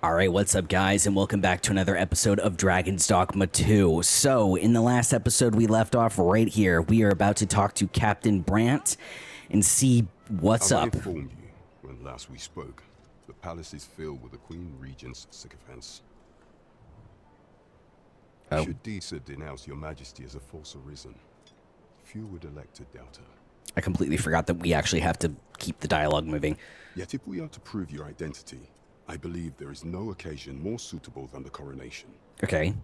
Alright, what's up guys, and welcome back to another episode of Dragon's Dogma 2. So, in the last episode we left off right here. We are about to talk to Captain Brandt and see what's up. I informed you when last we spoke. The palace is filled with the Queen Regent's sycophants. Oh. Should Disa denounce your majesty as a false arisen, few would elect to doubt her. I completely forgot that we actually have to keep the dialogue moving. Yet if we are to prove your identity, I believe there is no occasion more suitable than the coronation. Okay.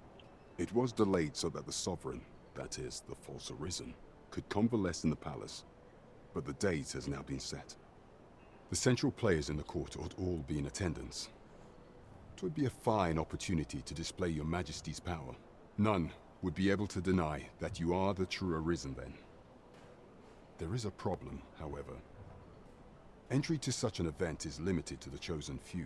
It was delayed so that the sovereign, that is, the false arisen, could convalesce in the palace, but the date has now been set. The central players in the court ought all be in attendance. It would be a fine opportunity to display your majesty's power. None would be able to deny that you are the true arisen then. There is a problem, however. Entry to such an event is limited to the chosen few.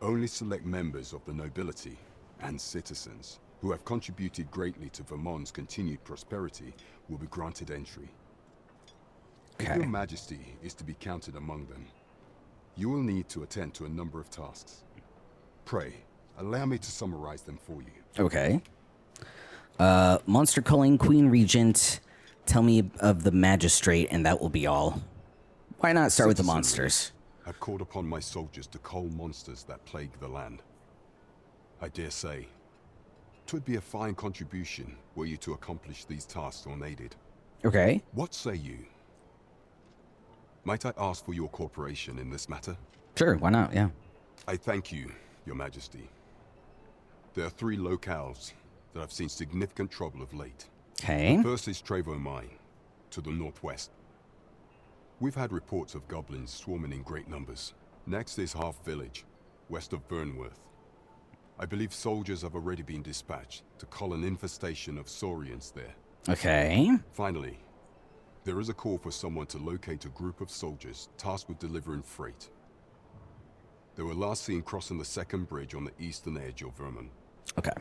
Only select members of the nobility and citizens who have contributed greatly to Vermont's continued prosperity will be granted entry. Okay. If your majesty is to be counted among them, you will need to attend to a number of tasks. Pray, allow me to summarize them for you. Okay. Monster culling, Queen Regent, tell me of the magistrate, and that will be all. Why not start with the monsters? Have called upon my soldiers to cull monsters that plague the land. I dare say, 'twould be a fine contribution were you to accomplish these tasks unaided. Okay. What say you? Might I ask for your cooperation in this matter? Sure, why not? Yeah. I thank you, your majesty. There are 3 locales that have seen significant trouble of late. Okay. First is Trevo Mine, to the northwest. We've had reports of goblins swarming in great numbers. Next is Half Village, west of Burnworth. I believe soldiers have already been dispatched to cull an infestation of saurians there. Okay. Finally, there is a call for someone to locate a group of soldiers tasked with delivering freight. They were last seen crossing the second bridge on the eastern edge of Vermont. Okay.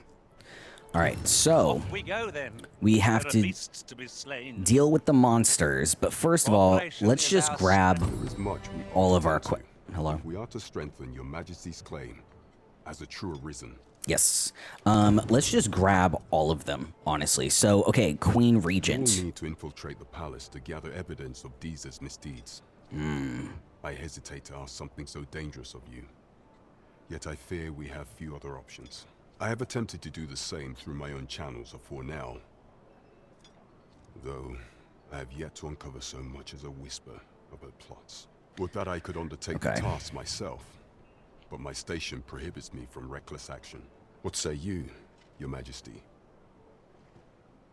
All right, so Off we go then. we have There are to beasts to be slain. deal with the monsters, but first of all, Operation let's is just our grab There is much we all ought of to our attend to Hello. if we are to strengthen your majesty's claim as a true arisen. Yes. Let's just grab all of them, honestly. So, okay, Queen You will Regent. need to infiltrate the palace to gather evidence of Disa's misdeeds. I hesitate to ask something so dangerous of you. Yet I fear we have few other options. I have attempted to do the same through my own channels afore now, though I have yet to uncover so much as a whisper of her plots. Would that I could undertake the Okay. task myself, but my station prohibits me from reckless action. What say you, your majesty?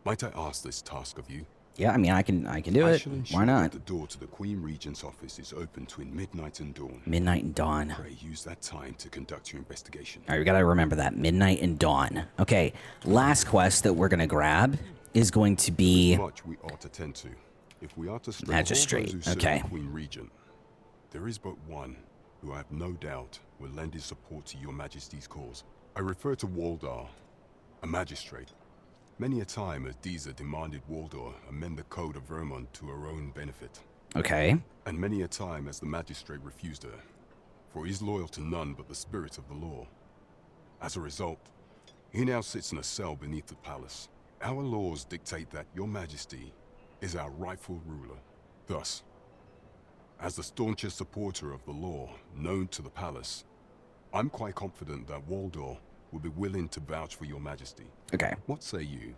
Might I ask this task of you? Yeah, I mean, I can do I it. shall ensure Why that not? the door to the Queen Regent's office is open between midnight and dawn. Midnight and dawn. Pray use that time to conduct your investigation. All right, we gotta remember that. Midnight and dawn. Okay, last quest that we're gonna grab is going to be Much we ought to tend to. If we are to strengthen Magistrate, all those who serve okay. the Queen Regent, there is but one who I have no doubt will lend his support to your majesty's cause. I refer to Waldar, a magistrate. Many a time has Disa demanded Waldar amend the code of Vermont to her own benefit. okay. And many a time has the magistrate refused her, for he is loyal to none but the spirit of the law. As a result, he now sits in a cell beneath the palace. Our laws dictate that your majesty is our rightful ruler. Thus, as the staunchest supporter of the law known to the palace, I'm quite confident that Waldor will be willing to vouch for your majesty. Okay. What say you?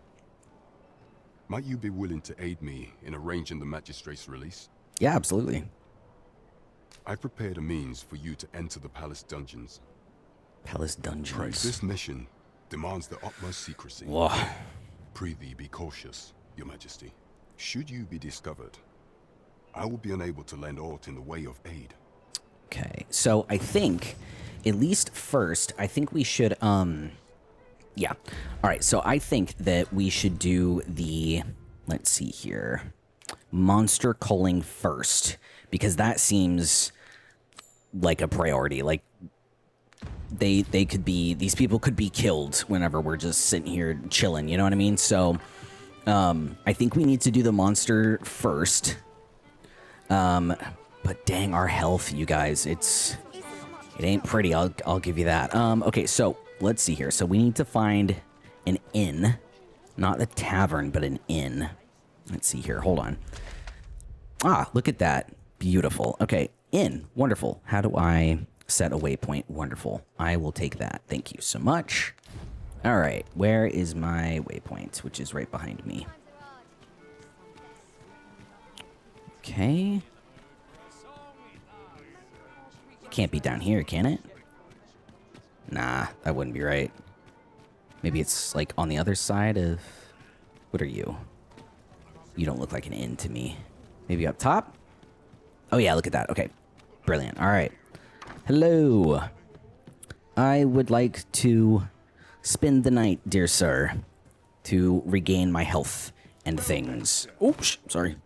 Might you be willing to aid me in arranging the magistrate's release? Yeah, absolutely. I've prepared a means for you to enter the palace dungeons. Palace Pray, dungeons. this mission demands the utmost secrecy. Whoa. Prithee be cautious, your majesty. Should you be discovered, I will be unable to lend aught in the way of aid. Okay, so I think, at least first, I think we should, yeah. All right, so I think that we should do the, let's see here, monster culling first, because that seems like a priority. Like, they could be, these people could be killed whenever we're just sitting here chilling, you know what I mean? So, I think we need to do the monster first. But dang, our health, you guys, it's It ain't pretty, I'll give you that. Okay, so let's see here. So we need to find an inn. Not a tavern, but an inn. Let's see here. Hold on. Ah, look at that. Beautiful. Okay, inn. Wonderful. How do I set a waypoint? Wonderful. I will take that. Thank you so much. All right, where is my waypoint? Which is right behind me. Okay. Can't be down here, can it? Nah, that wouldn't be right. Maybe it's like on the other side of... What are you? You don't look like an inn to me. Maybe up top? Oh yeah, look at that. Okay. Brilliant. All right. Hello. I would like to spend the night, dear sir, to regain my health and things. Oops, sorry.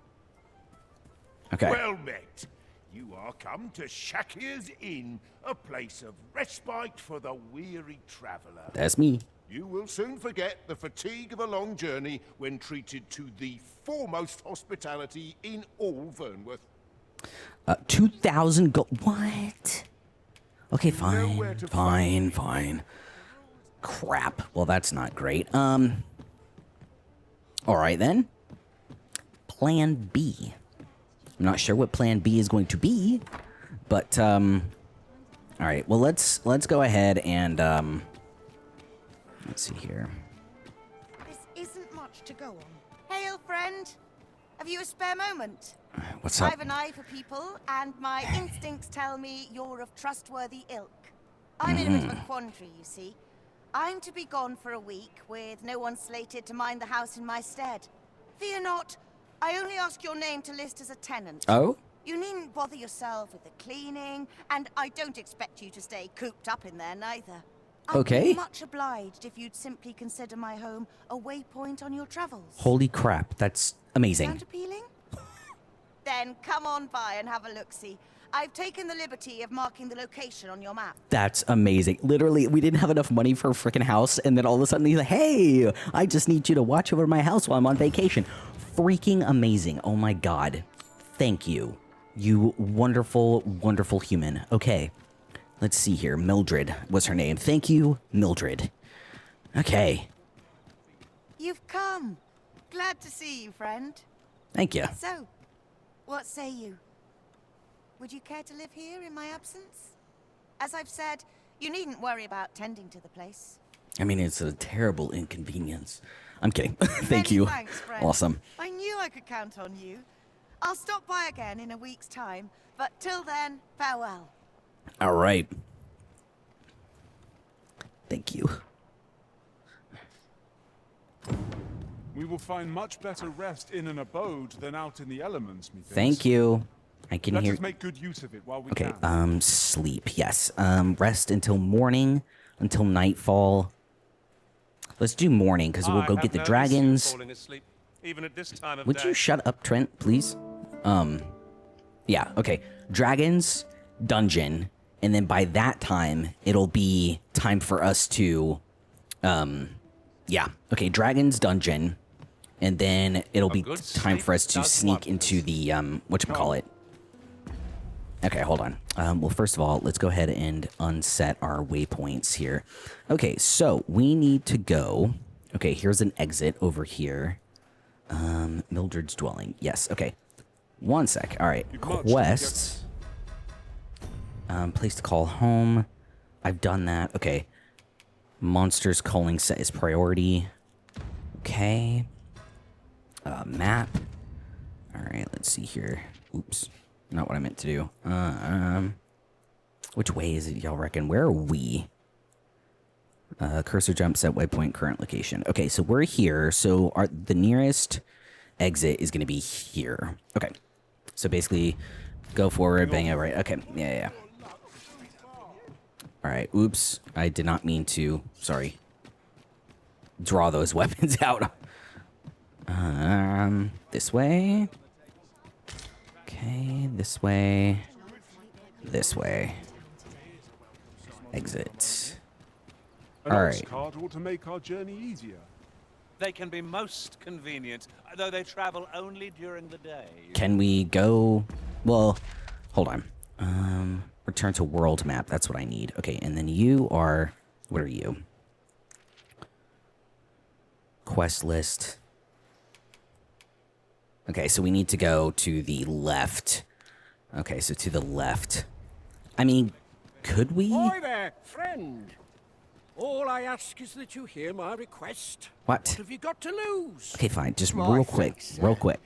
Okay. Well met. You are come to Shakir's Inn, a place of respite for the weary traveller. That's me. You will soon forget the fatigue of a long journey when treated to the foremost hospitality in all Vernworth. 2,000 gold. What? Okay, Nowhere fine. to Fine, find fine. Crap. Well, that's not great. All right then. Plan B. I'm not sure what plan B is going to be, but all right. Well, let's go ahead and let's see here. This isn't much to go on. Hail, friend. Have you a spare moment? What's up? I've an eye for people, and my instincts tell me you're of trustworthy ilk. I'm in a bit of a quandary, you see. I'm to be gone for a week, with no one slated to mind the house in my stead. Fear not. I only ask your name to list as a tenant. Oh? You needn't bother yourself with the cleaning, and I don't expect you to stay cooped up in there, neither. I'd Okay. be much obliged if you'd simply consider my home a waypoint on your travels. Holy crap, that's amazing. Sound appealing? Then come on by and have a look-see. I've taken the liberty of marking the location on your map. That's amazing. Literally, we didn't have enough money for a freaking house, and then all of a sudden he's like, hey, I just need you to watch over my house while I'm on vacation. Freaking amazing. Oh my god. Thank you. You wonderful, wonderful human. Okay. Let's see here. Mildred was her name. Thank you, Mildred. Okay. You've come. Glad to see you, friend. Thank you. So, what say you? Would you care to live here in my absence? As I've said, you needn't worry about tending to the place. I mean, it's a terrible inconvenience. I'm kidding. Thank Many you. thanks, friend. Awesome. I knew I could count on you. I'll stop by again in a week's time, but till then, farewell. All right. Thank you. We will find much better rest in an abode than out in the elements, methinks. Thank you. I can Let hear... us make good use of it while we Okay, can. sleep, yes. Rest until morning, until nightfall. Let's do morning, because we'll I go have get the no issue dragons. falling asleep, even at this time of Would day. you shut up, Trent, please? Yeah, okay. Dragons, dungeon, and then by that time, it'll be time for us to, yeah. Okay, dragons, dungeon, and then it'll be good time sleep for us to does sneak into the, whatchamacallit. Okay, hold on. Well, first of all, let's go ahead and unset our waypoints here. Okay, so we need to go... Okay, here's an exit over here. Mildred's dwelling. Yes, okay. One sec. All right, You've marched quests. Place to call home. I've done that. Okay. Monsters calling set is priority. Okay. Map. All right, let's see here. Oops. Not what I meant to do. Which way is it, y'all reckon? Where are we? Cursor jump, set waypoint, current location. Okay, so we're here. So the nearest exit is going to be here. Okay. So basically, go forward, bang it right. Okay, yeah. All right, oops. I did not mean to, sorry, draw those weapons out. This way. Okay, this way. This way. Exit. An all ox right. cart ought to make our journey easier. They can be most convenient, though they travel only during the day. Can we go? Well, hold on. We're return to world map. That's what I need. Okay, and then you are... What are you? Quest list. Okay, so we need to go to the left. Okay, so to the left. I mean, could we? Hi there, friend. All I ask is that you hear my request. What? What have you got to lose? Okay, fine. Just My real quick. thanks, Real sir. quick.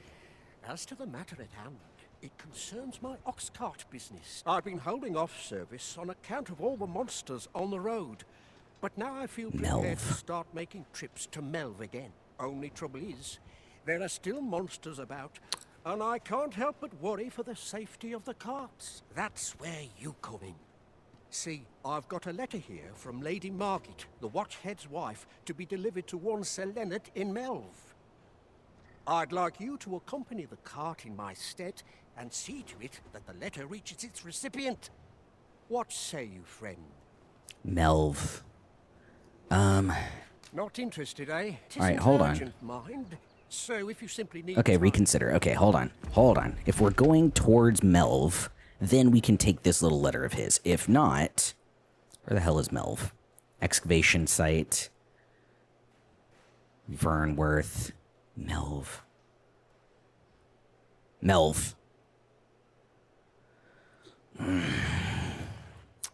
As to the matter at hand, it concerns my ox cart business. I've been holding off service on account of all the monsters on the road. But now I feel prepared to Melv. start making trips to Melv again. Only trouble is, there are still monsters about, and I can't help but worry for the safety of the carts. That's where you come in. See, I've got a letter here from Lady Margit, the Watchhead's wife, to be delivered to one Sir Leonard in Melv. I'd like you to accompany the cart in my stead and see to it that the letter reaches its recipient. What say you, friend? Melv. Not interested, eh? All right, hold on. Urgent, mind. So if you simply need Okay, time- reconsider. Okay, hold on. Hold on. If we're going towards Melv, then we can take this little letter of his. If not, where the hell is Melv? Excavation site. Vernworth. Melv. Melv.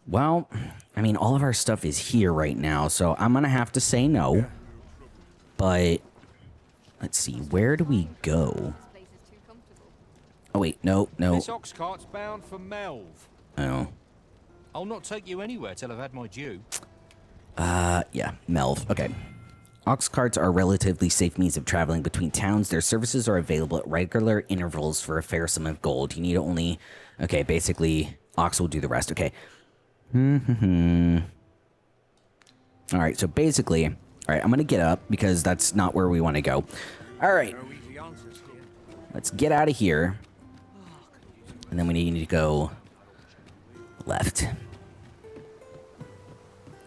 Well, I mean, all of our stuff is here right now, so I'm gonna have to say no. But let's see, where do we go? Oh wait, no. This ox cart's bound for Melv. Oh. I'll not take you anywhere till I've had my due. Yeah, Melv. Okay. Ox carts are a relatively safe means of traveling between towns. Their services are available at regular intervals for a fair sum of gold. You need only... Okay, basically, ox will do the rest. Okay. Alright, so basically... Alright, I'm gonna get up, because that's not where we want to go. Alright. No easy answers here. Let's get out of here. And then we need to go... left.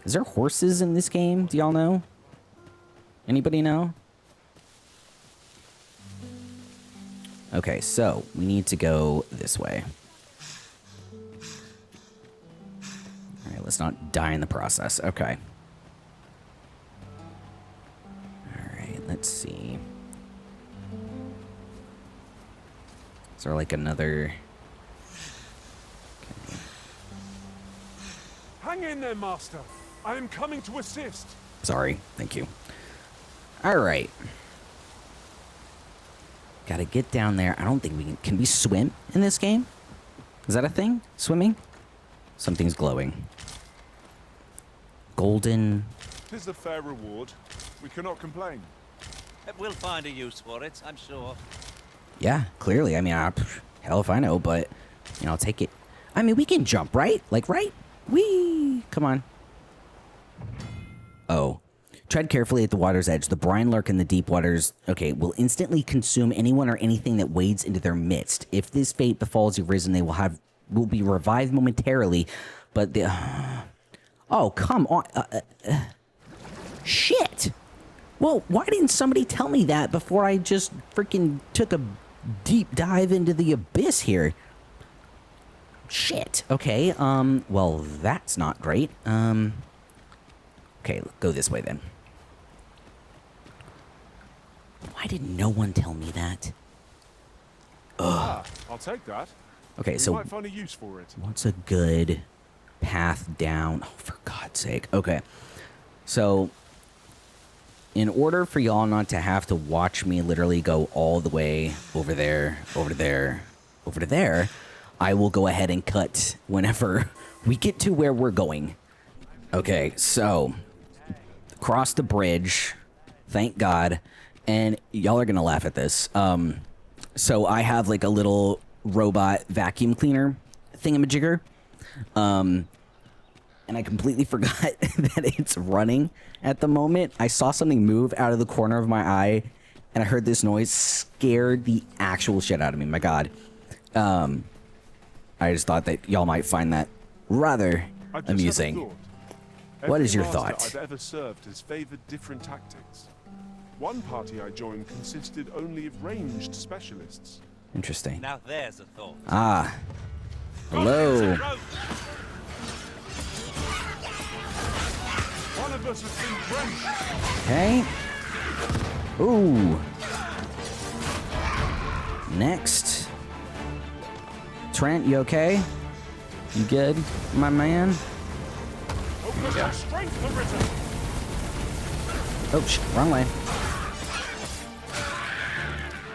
Is there horses in this game? Do y'all know? Anybody know? Okay, so we need to go this way. Alright, let's not die in the process. Okay. Alright, let's see. Is there like another... Okay. Hang in there, Master. I am coming to assist. Sorry, thank you. Alright. Gotta get down there. I don't think we can... Can we swim in this game? Is that a thing? Swimming? Something's glowing. Golden... 'Tis a fair reward. We cannot complain. We'll find a use for it, I'm sure. Yeah, clearly. I mean, hell if I know, but... You know, I'll take it. I mean, we can jump, right? Like, right? Whee! Come on. Oh. Tread carefully at the water's edge. The brine lurk in the deep waters, okay, will instantly consume anyone or anything that wades into their midst. If this fate befalls the risen, they will be revived momentarily, but the... Oh, come on. Shit! Well, why didn't somebody tell me that before I just freaking took a deep dive into the abyss here? Shit. Okay, well, that's not great. Okay, go this way then. Why did no one tell me that? Ah, I'll take that. Okay, We so might find a use for it. what's a good path down? Oh, for God's sake. Okay, so in order for y'all not to have to watch me literally go all the way over there, over there, over to there, I will go ahead and cut whenever we get to where we're going. Okay, so cross the bridge, thank God, and y'all are gonna laugh at this. So I have like a little robot vacuum cleaner thingamajigger, and I completely forgot that it's running at the moment. I saw something move out of the corner of my eye, and I heard this noise, scared the actual shit out of me. My God. I just thought that y'all might find that rather I just had a amusing. thought. What is Every your master thought? I've ever served has favored different tactics. One party I joined consisted only of ranged specialists. Interesting. Now there's a thought. Ah. Hello. Rope. canvas has been drenched. Okay. Ooh. Next. Trent, you okay? You good, my man? Focus on strength, Arisen. Oh, wrong way.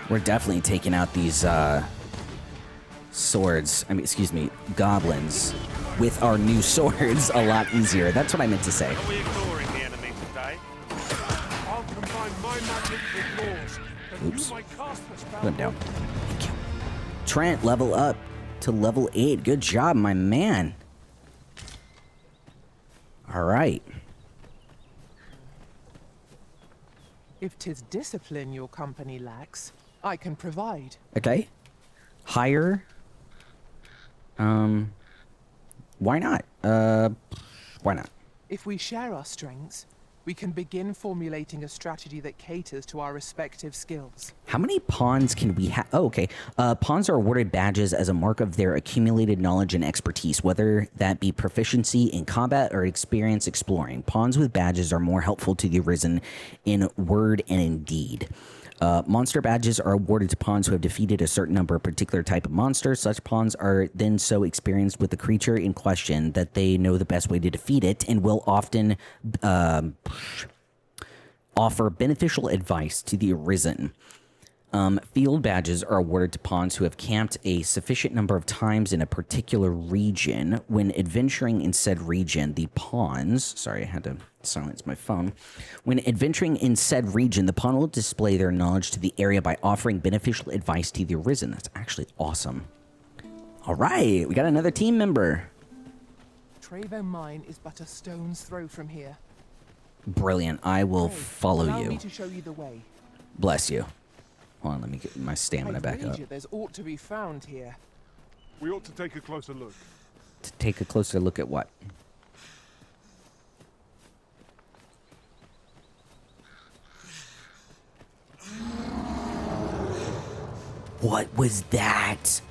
We're definitely taking out these, swords. I mean, excuse me, goblins with our new swords a lot easier. That's what I meant to say. Are we ignoring the enemy today? I'll combine my magic with yours. And Oops. you might cast the spell. Put him down. Thank you. Trent, level up to level 8. Good job, my man. All right. If 'tis discipline your company lacks, I can provide. Okay. Higher. Why not? Why not? If we share our strengths, we can begin formulating a strategy that caters to our respective skills. How many pawns can we have? Oh, okay. Pawns are awarded badges as a mark of their accumulated knowledge and expertise, whether that be proficiency in combat or experience exploring. Pawns with badges are more helpful to the Arisen in word and in deed. Monster badges are awarded to pawns who have defeated a certain number of particular type of monsters. Such pawns are then so experienced with the creature in question that they know the best way to defeat it and will often offer beneficial advice to the Arisen. Field badges are awarded to pawns who have camped a sufficient number of times in a particular region. When adventuring in said region, the pawns... Sorry, I had to silence my phone. When adventuring in said region, the pawn will display their knowledge to the area by offering beneficial advice to the Arisen. That's actually awesome. All right, we got another team member. Trevo Mine is but a stone's throw from here. Brilliant. I will Pray, follow allow you. me to show you the way. Bless you. Hold on, let me get my stamina I'd back up. wager there's aught to be found here. We ought to take a closer look. To take a closer look at what? What was that?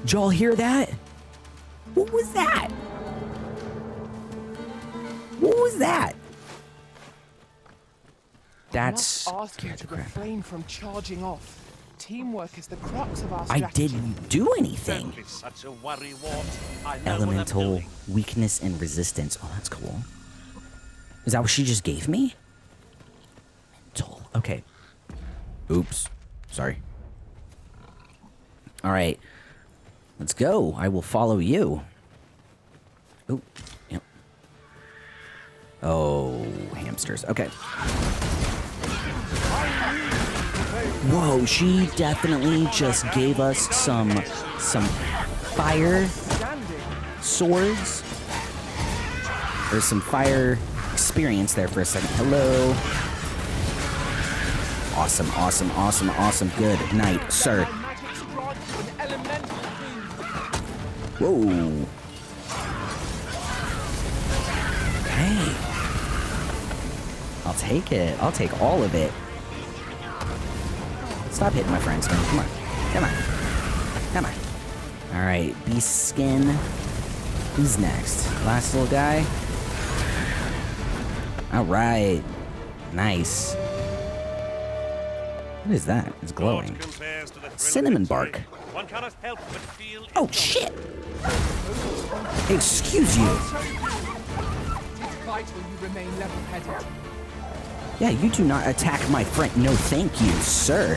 Did y'all hear that? What was that? What was that? That's I must ask you to crap. refrain from charging off. Teamwork is the crux of our I strategy. didn't do anything. Don't be such a worrywart. I know what I'm Elemental doing. weakness and resistance. Oh, that's cool. Is that what she just gave me? Mental. Okay. Oops. Sorry. All right. Let's go. I will follow you. Oh. Yep. Oh, hamsters. Okay. Whoa, she definitely just gave us some fire swords. There's some fire experience there for a second. Hello. Awesome, awesome, awesome, awesome. Good night, sir. Whoa. Hey. I'll take it. I'll take all of it. Stop hitting my friends, man. Come on. Come on. Come on. All right. Beast skin. Who's next? Last little guy. All right. Nice. What is that? It's glowing. Naught compares to the thrill of Cinnamon victory. bark. One cannot help but feel Oh, its shit. Excuse you. Fight will you remain level-headed. Yeah, you do not attack my friend. No, thank you, sir.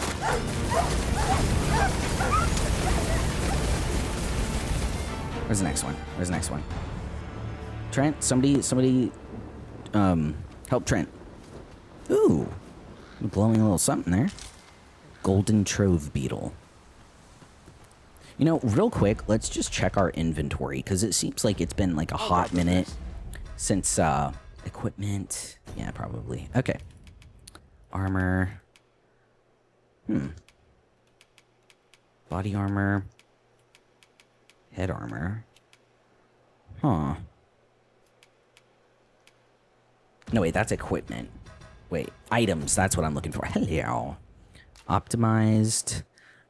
Where's the next one? Where's the next one? Trent, somebody, help Trent. Ooh, glowing a little something there. Golden Trove Beetle. You know, real quick, let's just check our inventory, because it seems like it's been like a hot minute since, equipment. Yeah, probably. Okay. Armor. Body armor. Head armor. Huh. No, wait, that's equipment. Wait, items. That's what I'm looking for. Hello. Optimized.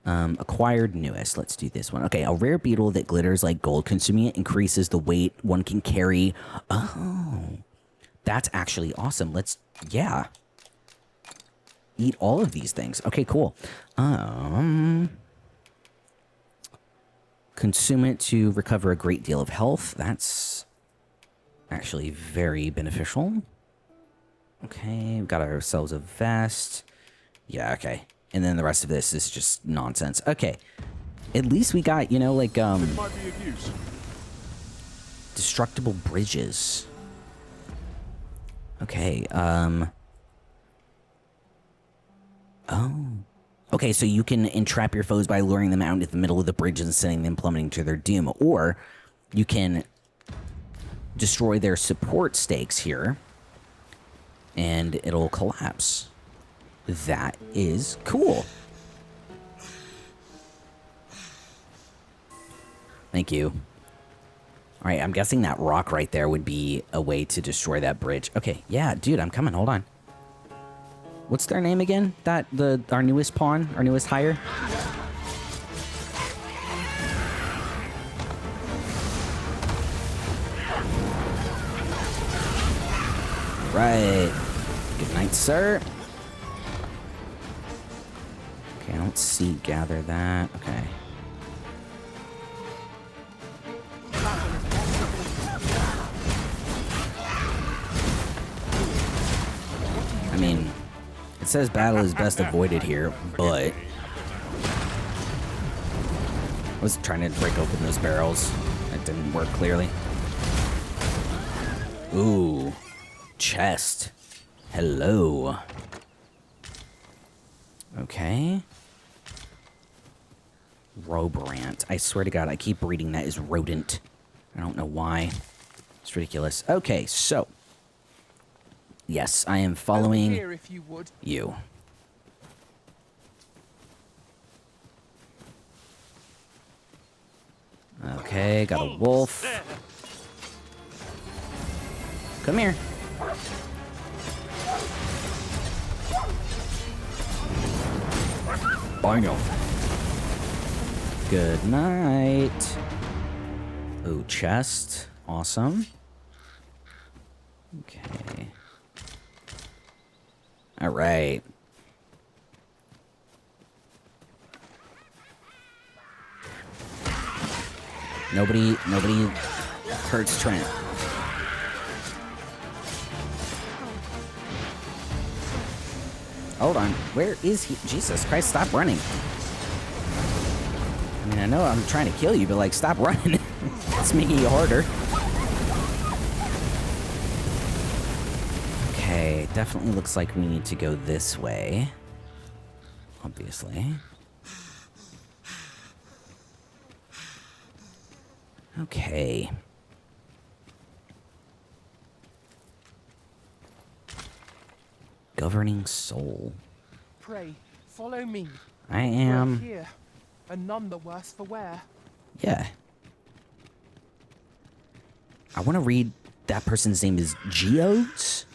Acquired newest. Let's do this one. Okay, a rare beetle that glitters like gold. Consuming it increases the weight one can carry. Oh. That's actually awesome. Let's, yeah. Eat all of these things. Okay, cool. Consume it to recover a great deal of health. That's actually very beneficial. Okay, we've got ourselves a vest. Yeah, okay. And then the rest of this is just nonsense. Okay. At least we got, you know, like, It might be of use. destructible bridges. Okay, oh. Okay, so you can entrap your foes by luring them out into the middle of the bridge and sending them plummeting to their doom. Or you can destroy their support stakes here, and it'll collapse. That is cool. Thank you. All right, I'm guessing that rock right there would be a way to destroy that bridge. Okay, yeah, dude, I'm coming. Hold on. What's their name again? Our newest pawn, our newest hire? Right. Good night, sir. Okay, I don't see gather that. Okay. I mean, it says battle is best avoided here, but I was trying to break open those barrels. It didn't work clearly. Ooh, chest. Hello. Okay. Roborant. I swear to God, I keep reading that as rodent. I don't know why. It's ridiculous. Okay, so. Yes, I am following Over here, if you would. you. Okay, got a wolf. Come here. Bam. Good night. Ooh, chest. Awesome. Okay. All right. Nobody hurts Trent. Hold on. Where is he? Jesus Christ, stop running. I mean, I know I'm trying to kill you, but like, stop running. It's making it harder. Okay, definitely looks like we need to go this way. Obviously. Okay. Governing soul. Pray, follow me. I am. We're here, and none the worse for wear. Yeah. I want to read that person's name is Geodes,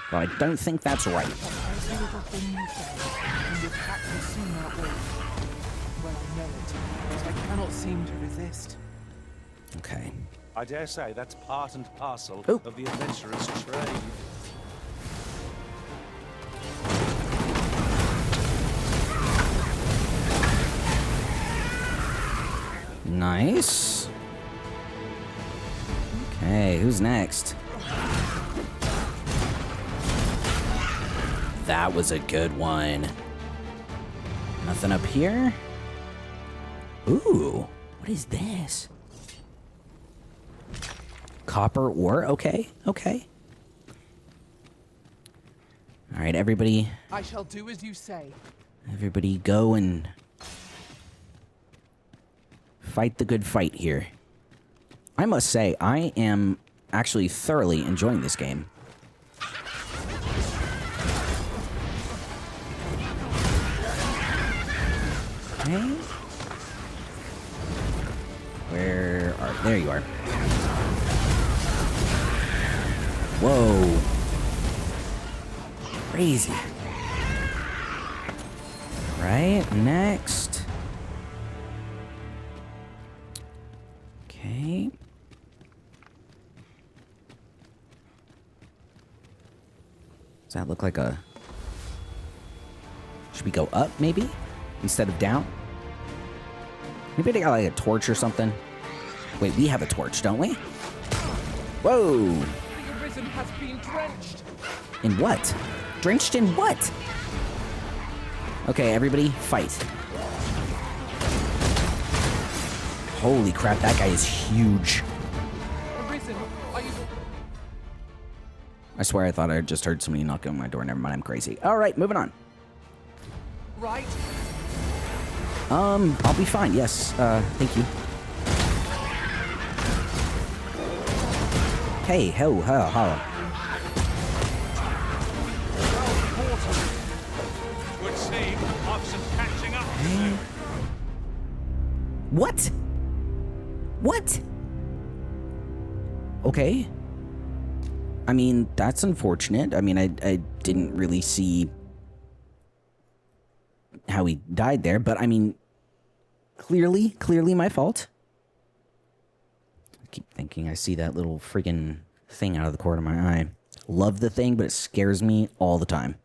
but I don't think that's right. Every little thing you say, and your pact will soon outweigh. Well, I know it, but I cannot seem to resist. Okay. I dare say that's part and parcel Ooh. of the adventurer's trade. Nice. Okay, who's next? That was a good one. Nothing up here? Ooh, what is this? Copper ore? Okay, okay. All right, everybody. I shall do as you say. Everybody go and fight the good fight here. I must say, I am actually thoroughly enjoying this game. Okay. Where are... There you are. Whoa. Crazy. Right, next. Okay. Does that look like a... Should we go up, maybe? Instead of down? Maybe they got like a torch or something? Wait, we have a torch, don't we? Whoa! The Arisen has been drenched. In what? Drenched in what? Okay, everybody, fight. Holy crap, that guy is huge. Arisen, are you... I swear I thought I just heard somebody knocking on my door. Never mind, I'm crazy. All right, moving on. right? I'll be fine, yes. Thank you. Hey, ho, ho, ho. Would seem I've some catching up to do. What? What? Okay. I mean, that's unfortunate. I mean, I didn't really see how he died there, but I mean, clearly my fault. I keep thinking I see that little freaking thing out of the corner of my eye. Love the thing, but it scares me all the time.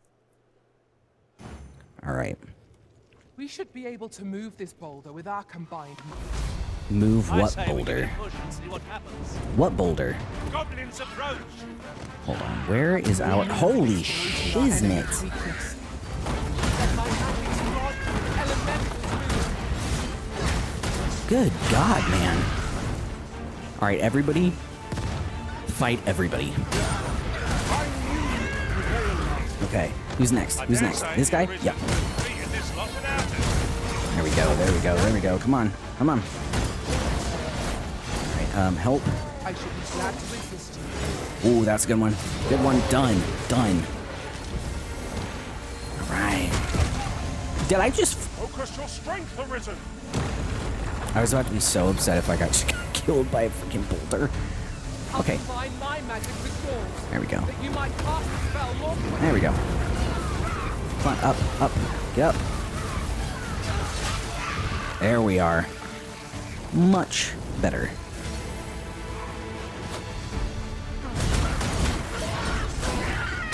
All right. We should be able to move this boulder with our combined might. Move I what say we give boulder? it a push and see what happens. What boulder? Goblins approach. Hold on. Where is our... Holy shiznit. Weakness. Let my magic rod elemental Good God, man. All right, everybody. Fight everybody. Okay. Who's next? Who's next? This guy? Yep. There we go. There we go. There we go. Come on. Come on. All right. Help. I should be glad to resist you. Ooh, that's a good one. Good one. Done. Done. All right. Did I just... Focus your strength, Arisen. I was about to be so upset if I got killed by a freaking boulder. Okay. I'll combine my magic with yours, There we go. that you might cast the spell more quickly. There we go. Come on. Up. Up. Get up. There we are. Much better.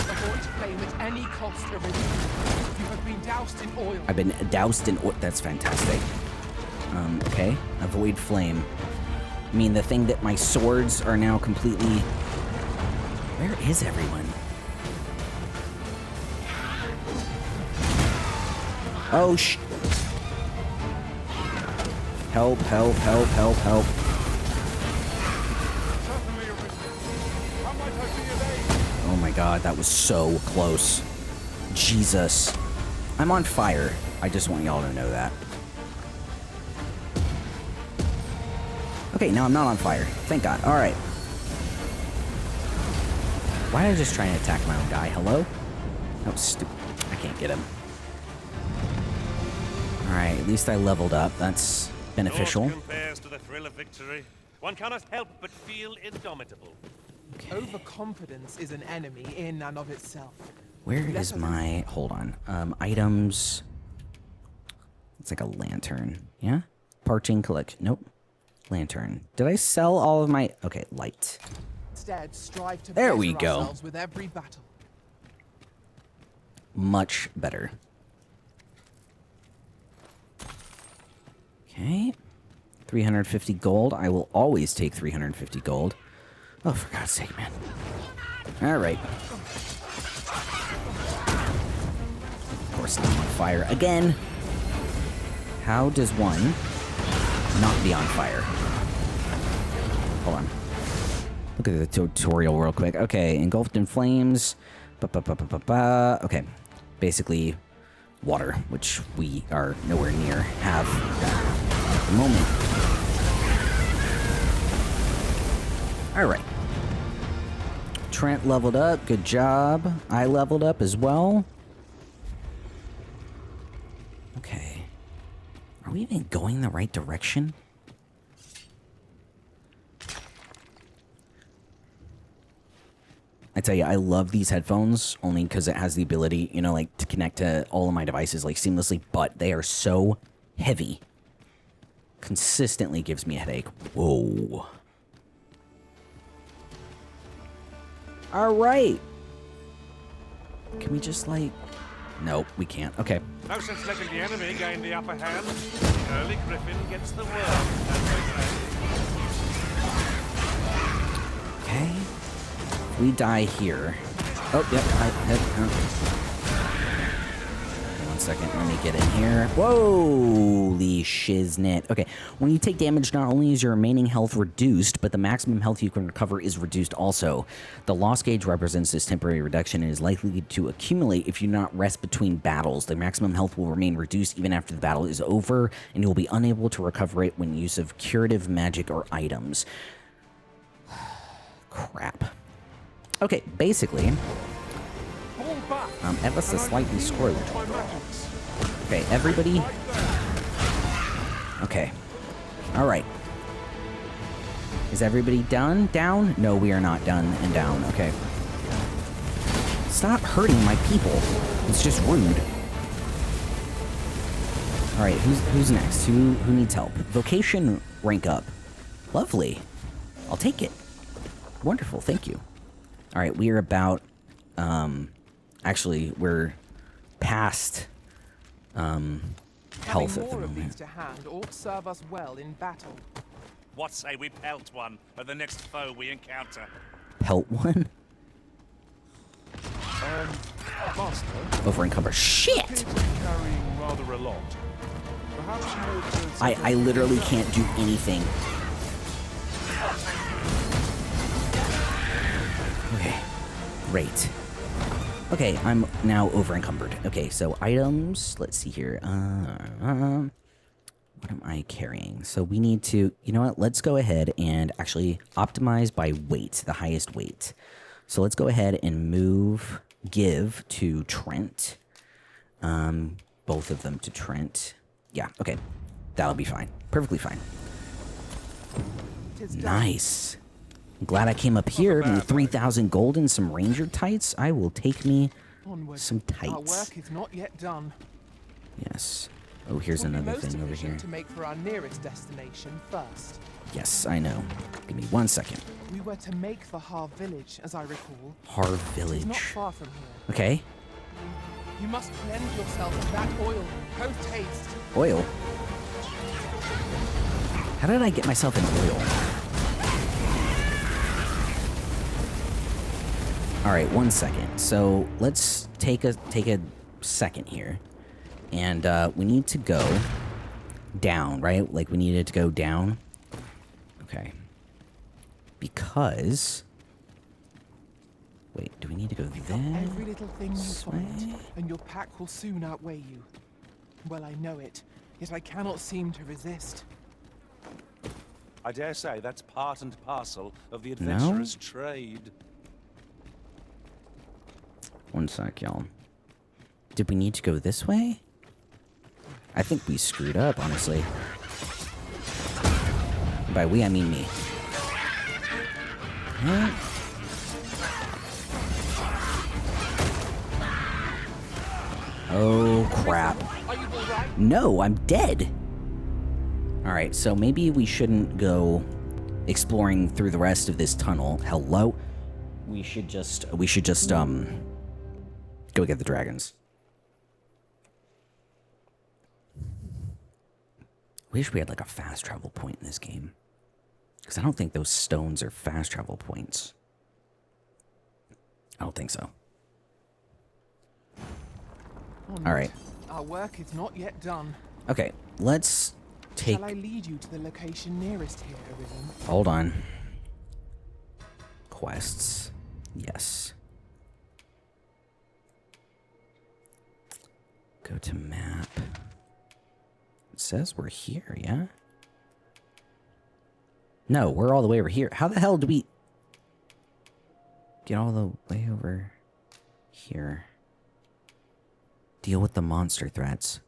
Avoid flame at any cost, Arisen. You have been doused in oil. I've been doused in oil. That's fantastic. Okay. Avoid flame. I mean, the thing that my swords are now completely... Where is everyone? Oh, Help, help, help, help, help. Certainly, Arisen. How might I be of aid? Oh my god, that was so close. Jesus. I'm on fire. I just want y'all to know that. Okay, now I'm not on fire. Thank God. Alright. Why did I just try and attack my own guy? Hello? That was stupid. I can't get him. Alright, at least I leveled up. That's beneficial. Naught compares to the thrill of victory. One cannot help but feel indomitable. Overconfidence is an enemy in and of itself. Where is my... Hold on. Items. It's like a lantern. Yeah? Parching collect. Nope. Lantern. Did I sell all of my... Okay, light. Instead, strive to There we better go. ourselves with every battle. Much better. Okay. 350 gold. I will always take 350 gold. Oh, for God's sake, man. Alright. Of course, I'm on fire again. How does one not be on fire? Hold on. Look at the tutorial real quick. Okay, engulfed in flames. Okay. Basically, water, which we are nowhere near have at the moment. Alright. Trent leveled up. Good job. I leveled up as well. Okay. Are we even going the right direction? I tell you, I love these headphones only because it has the ability, you know, like to connect to all of my devices like seamlessly, but they are so heavy. Consistently gives me a headache. Whoa. All right. Can we just, like... Nope, we can't. Okay. No sense letting the enemy gain the upper hand. The early griffin gets the worm, as they say. Okay. We die here. Oh, yep. One second. Let me get in here. Holy shiznit. Okay. When you take damage, not only is your remaining health reduced, but the maximum health you can recover is reduced also. The loss gauge represents this temporary reduction and is likely to accumulate if you do not rest between battles. The maximum health will remain reduced even after the battle is over, and you will be unable to recover it when use of curative magic or items. Crap. Okay, basically, ever so slightly squirrely. Okay, everybody. Okay. All right. Is everybody done? Down? No, we are not done and down. Okay. Stop hurting my people. It's just rude. All right, who's next? Who needs help? Vocation rank up. Lovely. I'll take it. Wonderful, thank you. All right, we are about, actually, we're past, health at the more of these moment. to hand ought serve us well in battle. What say we pelt one at the next foe we encounter? Pelt one? Master, Over encumber. you Shit! appear to be carrying rather a lot. Perhaps you ought to... I literally can't do anything. Okay, great. Okay, I'm now over encumbered. Okay, so items, let's see here. What am I carrying? So we need to, you know what? Let's go ahead and actually optimize by weight, the highest weight. So let's go ahead and give to Trent. Both of them to Trent. Yeah, okay. That'll be fine. Perfectly fine. Nice. I'm glad I came up here. 3,000 gold and some ranger tights. I will take me Onward. some tights. Our work is not yet done. Yes. Oh, here's It will be another most thing over efficient here. to make for our nearest destination first. Yes, I know. Give me 1 second. We were to make for Harv village, as I recall. Harv It's village. not far from here. Okay. You must cleanse yourself of that oil, post haste. Oil. How did I get myself in oil? All right, 1 second. So let's take a second here, and we need to go down, right? Like we needed to go down. Okay. Because. Wait, do we need to go there? Every little thing you This find, way? and your pack will soon outweigh you. Well, I know it, yet I cannot seem to resist. I dare say that's part and parcel of the adventurer's trade. 1 sec, y'all. Did we need to go this way? I think we screwed up, honestly. By we, I mean me. Huh? Oh, crap. Are you all right? No, I'm dead. Alright, so maybe we shouldn't go exploring through the rest of this tunnel. Hello? We should just, go get the dragons. Wish we had like a fast travel point in this game. Because I don't think those stones are fast travel points. I don't think so. Alright. Our work is not yet done. Okay, let's take... Shall I lead you to the location nearest here, Arisen? Hold on. Quests. Yes. Go to map. It says we're here, yeah? No, we're all the way over here. How the hell do we get all the way over here? Deal with the monster threats.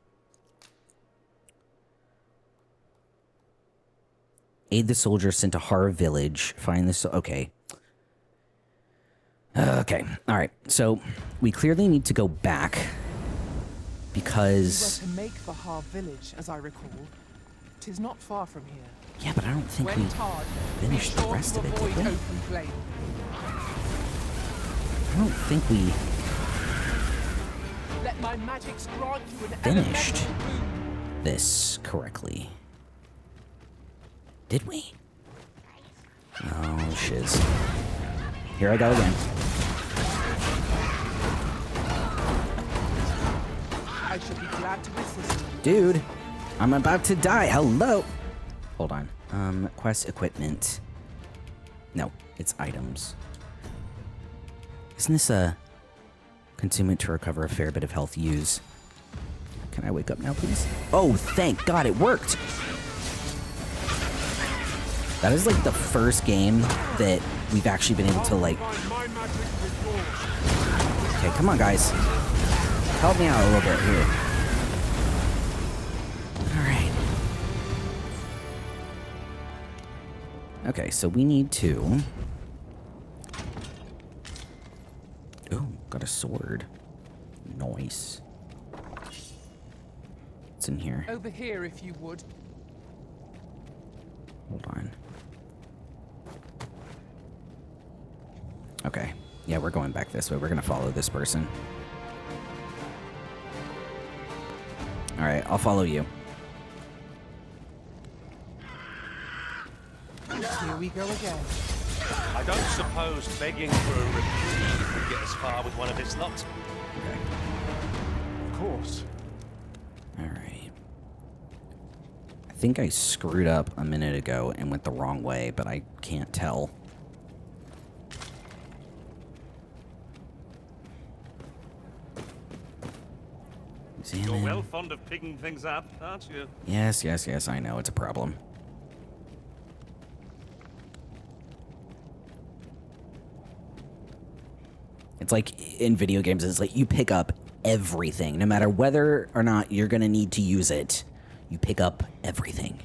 Aid the soldiers sent to Harv village. Find this. Okay. Okay. All right. So we clearly need to go back because. We were to make for Harv village, as I recall. 'Tis not far from here. Yeah, but I don't think we When tarred, finished be the sure rest to of it, avoid did we? open flame. I don't think we My magics grant you an finished elemental boon. this correctly. Did we? Oh, shiz. Here I go again. I should be glad to assist. Dude, I'm about to die. Hello. Hold on. Quest equipment. No, it's items. Isn't this a consume it to recover a fair bit of health? Use. Can I wake up now, please? Oh, thank God it worked. That is like the first game that we've actually been able to like. Okay, come on, guys. Help me out a little bit here. All right. Okay, so we need to. Oh, got a sword. Nice. What's in here? Over here, if you would. Hold on. Okay. Yeah, we're going back this way. We're gonna follow this person. Alright, I'll follow you. Here we go again. I don't suppose begging for a reprieve would get us far with one of this lot. Okay. Of course. Alright. I think I screwed up a minute ago and went the wrong way, but I can't tell. You're well fond of picking things up, aren't you? Yes, yes, yes, I know. It's a problem. It's like in video games, it's like you pick up everything. No matter whether or not you're going to need to use it, you pick up everything.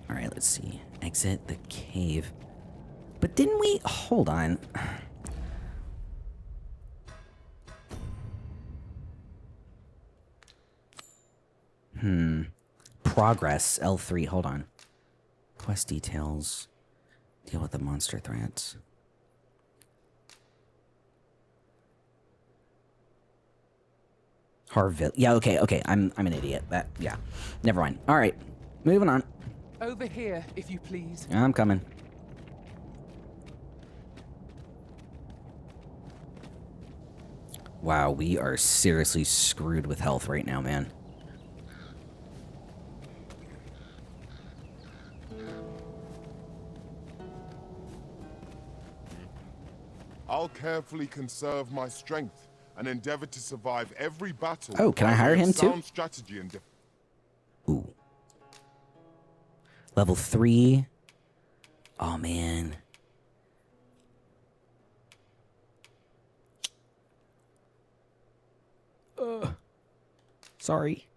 All right, let's see. Exit the cave. But didn't we... Hold on. Progress, L3, hold on. Quest details. Deal with the monster threats. Harville. Yeah, okay. I'm an idiot. Yeah. Never mind. All right. Moving on. Over here, if you please. I'm coming. Wow, we are seriously screwed with health right now, man. I'll carefully conserve my strength and endeavor to survive every battle. Oh, can I hire him too? Sound strategy and Ooh. Level 3. Oh, man. Sorry.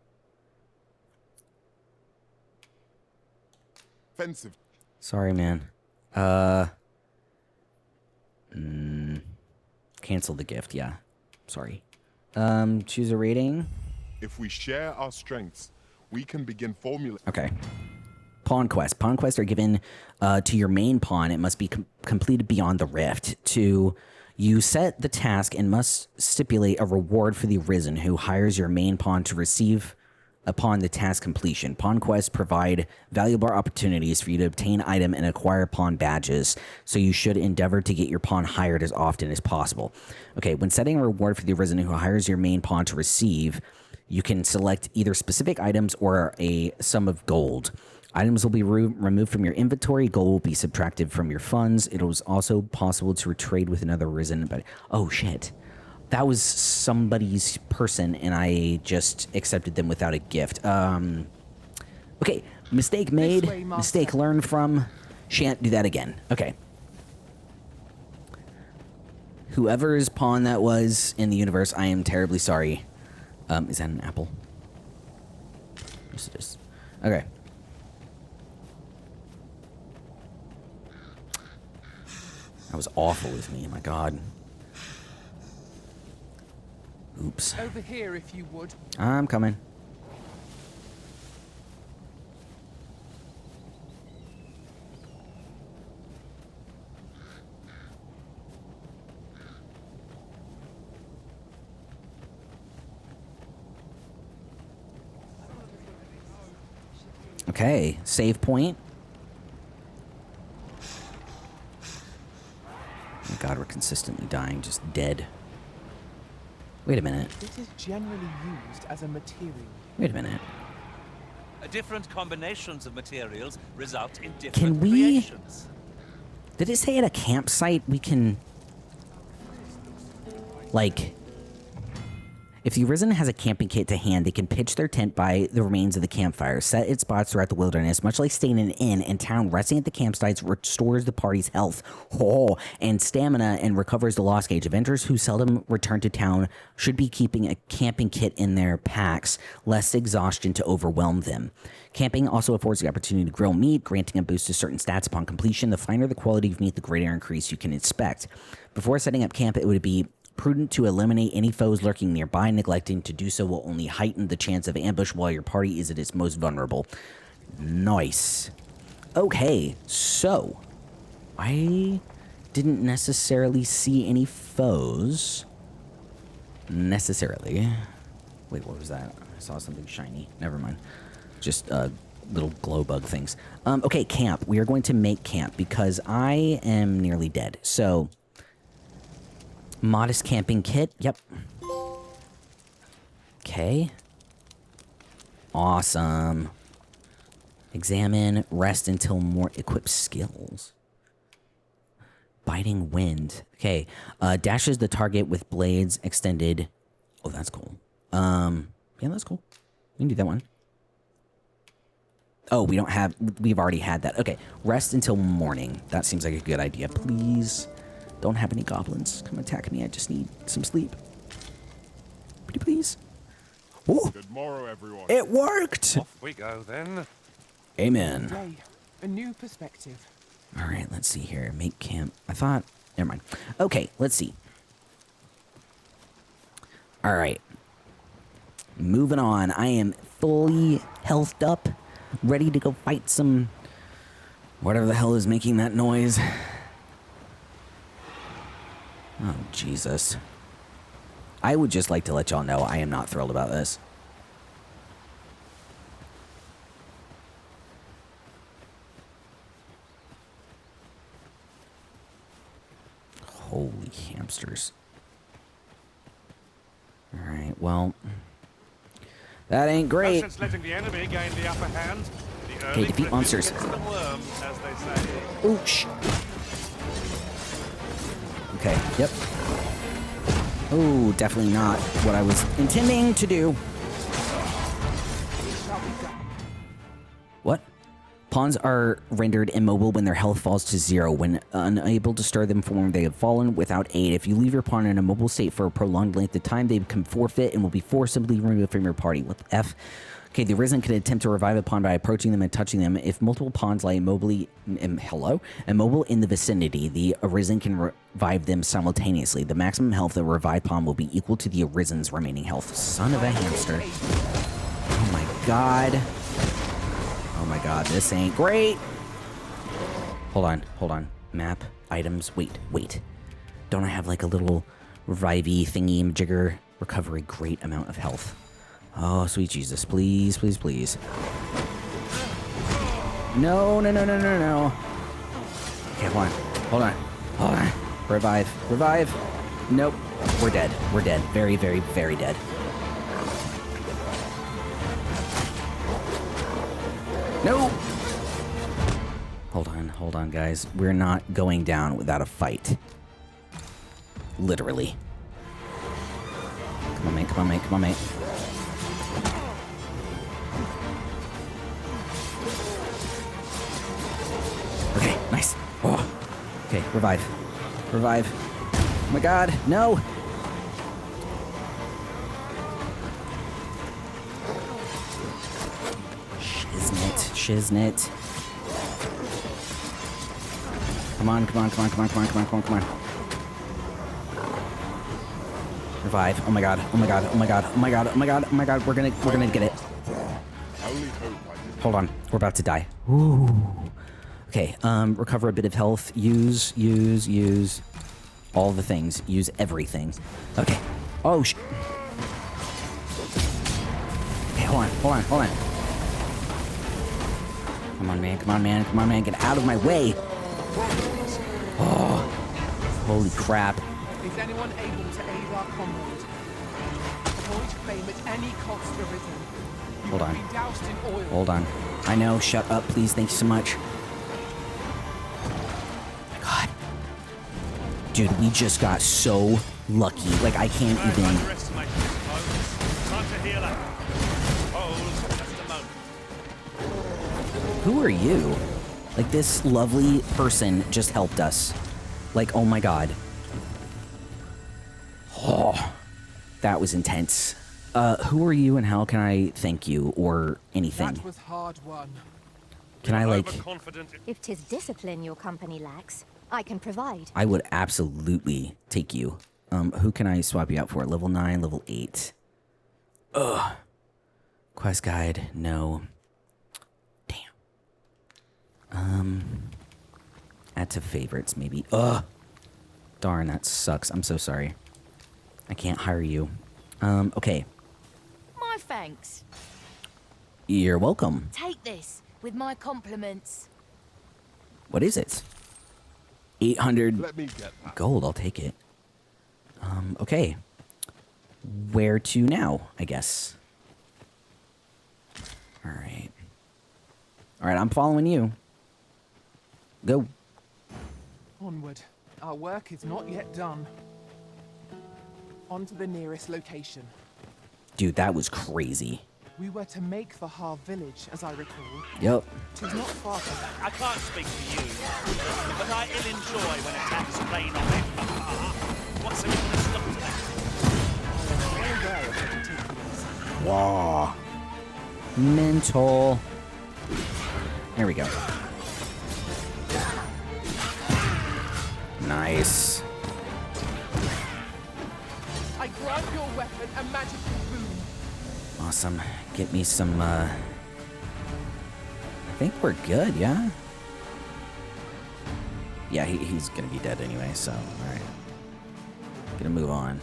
offensive. Sorry, man. Cancel the gift, yeah. Sorry. Choose a rating. If we share our strengths, we can begin formulating. Okay. Pawn quest. Pawn quests are given to your main pawn. It must be completed beyond the rift. You set the task and must stipulate a reward for the Arisen, who hires your main pawn to receive upon the task completion. Pawn quests provide valuable opportunities for you to obtain item and acquire pawn badges, so you should endeavor to get your pawn hired as often as possible. Okay, when setting a reward for the Arisen, who hires your main pawn to receive, you can select either specific items or a sum of gold. Items will be removed from your inventory. Gold will be subtracted from your funds. It was also possible to trade with another Arisen, but oh shit. That was somebody's person, and I just accepted them without a gift. Okay, mistake made, mistake learned from. Shan't do that again. Okay. Whoever's pawn that was in the universe, I am terribly sorry. Is that an apple? Yes, it is. Okay. That was awful with me, my god. Oops. Over here, if you would. I'm coming. Okay, save point. Oh God, we're consistently dying, just dead. Wait a minute. It is generally used as a material. Wait a minute. Different combinations of materials result in different Can we... creations. Did it say at a campsite we can... Like... If the Arisen has a camping kit to hand, they can pitch their tent by the remains of the campfire, set its spots throughout the wilderness, much like staying in an inn in town. Resting at the campsites restores the party's health and stamina and recovers the lost gauge. Adventurers who seldom return to town should be keeping a camping kit in their packs, lest exhaustion to overwhelm them. Camping also affords the opportunity to grill meat, granting a boost to certain stats upon completion. The finer the quality of meat, the greater increase you can expect. Before setting up camp, it would be prudent to eliminate any foes lurking nearby. Neglecting to do so will only heighten the chance of ambush while your party is at its most vulnerable. Nice. Okay, so I didn't necessarily see any foes. Necessarily. Wait, what was that? I saw something shiny. Never mind. Just little glow bug things. Okay, camp. We are going to make camp because I am nearly dead. So... modest camping kit. Yep. Okay. Awesome. Examine. Rest until more equipped skills. Biting wind. Okay. Dashes the target with blades extended. Oh, that's cool. Yeah, that's cool. We can do that one. Oh, we don't have... We've already had that. Okay. Rest until morning. That seems like a good idea. Please... don't have any goblins come attack me. I just need some sleep. Pretty please. Oh, Good morrow, everyone. it worked. Off we go then. Amen. Day, a new perspective. All right, let's see here. Make camp. I thought. Never mind. Okay, let's see. All right. Moving on. I am fully healthed up, ready to go fight some. Whatever the hell is making that noise. Oh, Jesus. I would just like to let y'all know I am not thrilled about this. Holy hamsters. Alright, well... that ain't great. Since letting the enemy gain the upper hand, the Okay, defeat monsters. gets the worm, as they say. Ooch. Okay, yep. Oh, definitely not what I was intending to do. What? Pawns are rendered immobile when their health falls to 0. When unable to stir them from where they have fallen without aid. If you leave your pawn in an immobile state for a prolonged length of time, they become forfeit and will be forcibly removed from your party. What the F? Okay, the Arisen can attempt to revive a pawn by approaching them and touching them. If multiple pawns lie immobile in the vicinity, the Arisen can revive them simultaneously. The maximum health of a revived pawn will be equal to the Arisen's remaining health. Son of a hamster. Oh my god. Oh my god, this ain't great. Hold on. Map, items, wait. Don't I have like a little revivey thingy jigger? Recovery, great amount of health. Oh, sweet Jesus. Please. No. Okay, hold on. Revive. Nope. We're dead. Very, very, very dead. No! Hold on, guys. We're not going down without a fight. Literally. Come on, mate. Okay, nice. Oh. Okay, revive. Oh my god, no! Shiznit. Come on. Revive. Oh my god. We're gonna get it. Hold on. We're about to die. Ooh. Okay, recover a bit of health. Use all the things. Use everything. Okay. Oh, Okay, hold on. Come on, man. Come on, man. Come on, man. Get out of my way. Oh, holy crap. Is anyone able to aid our comrade? Avoid flame at any cost, Arisen. You Hold have on. been doused in oil. Hold on. I know. Shut up, please. Thank you so much. My God. Dude, we just got so lucky. Like, I can't even... Underestimate this foe. Time to heal up. Hold just a moment. Who are you? Like, this lovely person just helped us. Like, oh my God. Oh, that was intense. Who are you and how can I thank you or anything? That was hard won. Can I, like... If 'tis discipline your company lacks, I can provide. I would absolutely take you. Who can I swap you out for? Level 9, level 8. Ugh. Quest guide, no. Damn. Add to favorites, maybe. Ugh. Darn, that sucks. I'm so sorry. I can't hire you. Okay. My thanks. You're welcome. Take this with my compliments. What is it? 800 Let me get that. gold. I'll take it. Okay. Where to now, I guess. All right. All right, I'm following you. Go. Onward. Our work is not yet done. On to the nearest location. Dude, that was crazy. We were to make for Har village, as I recall. Yep. 'Tis not far from that. I can't speak for you, but I ill enjoy when attacks rain on me. What's the reason to stop that? Well aware of the particulars. Wow. Mental. There we go. Nice. I grant your weapon a magical boon. Awesome. Get me some, I think we're good, yeah? Yeah, he's gonna be dead anyway, so, alright. Gonna move on.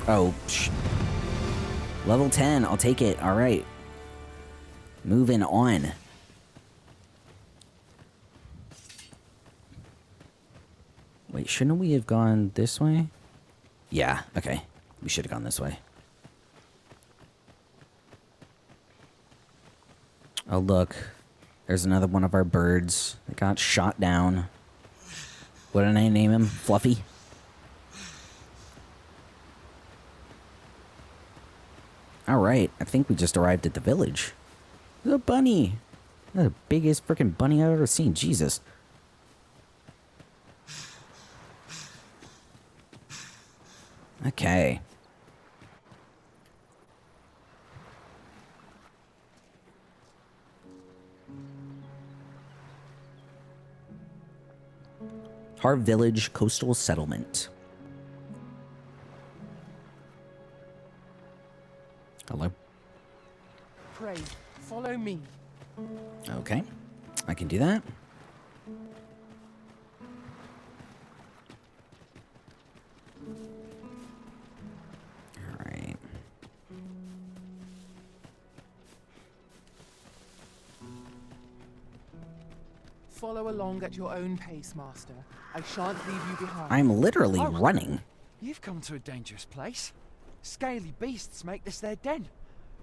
Oh, level 10, I'll take it, alright. Moving on. Wait, shouldn't we have gone this way? Yeah, okay. We should have gone this way. Oh, look. There's another one of our birds that got shot down. What did I name him? Fluffy? Alright, I think we just arrived at the village. There's a bunny! That's the biggest freaking bunny I've ever seen. Jesus. Okay. Har Village Coastal Settlement. Hello. Pray, follow me. Okay. I can do that. Alright. Follow along at your own pace, Master. I shan't leave you behind. I'm literally running. You've come to a dangerous place. Scaly beasts make this their den.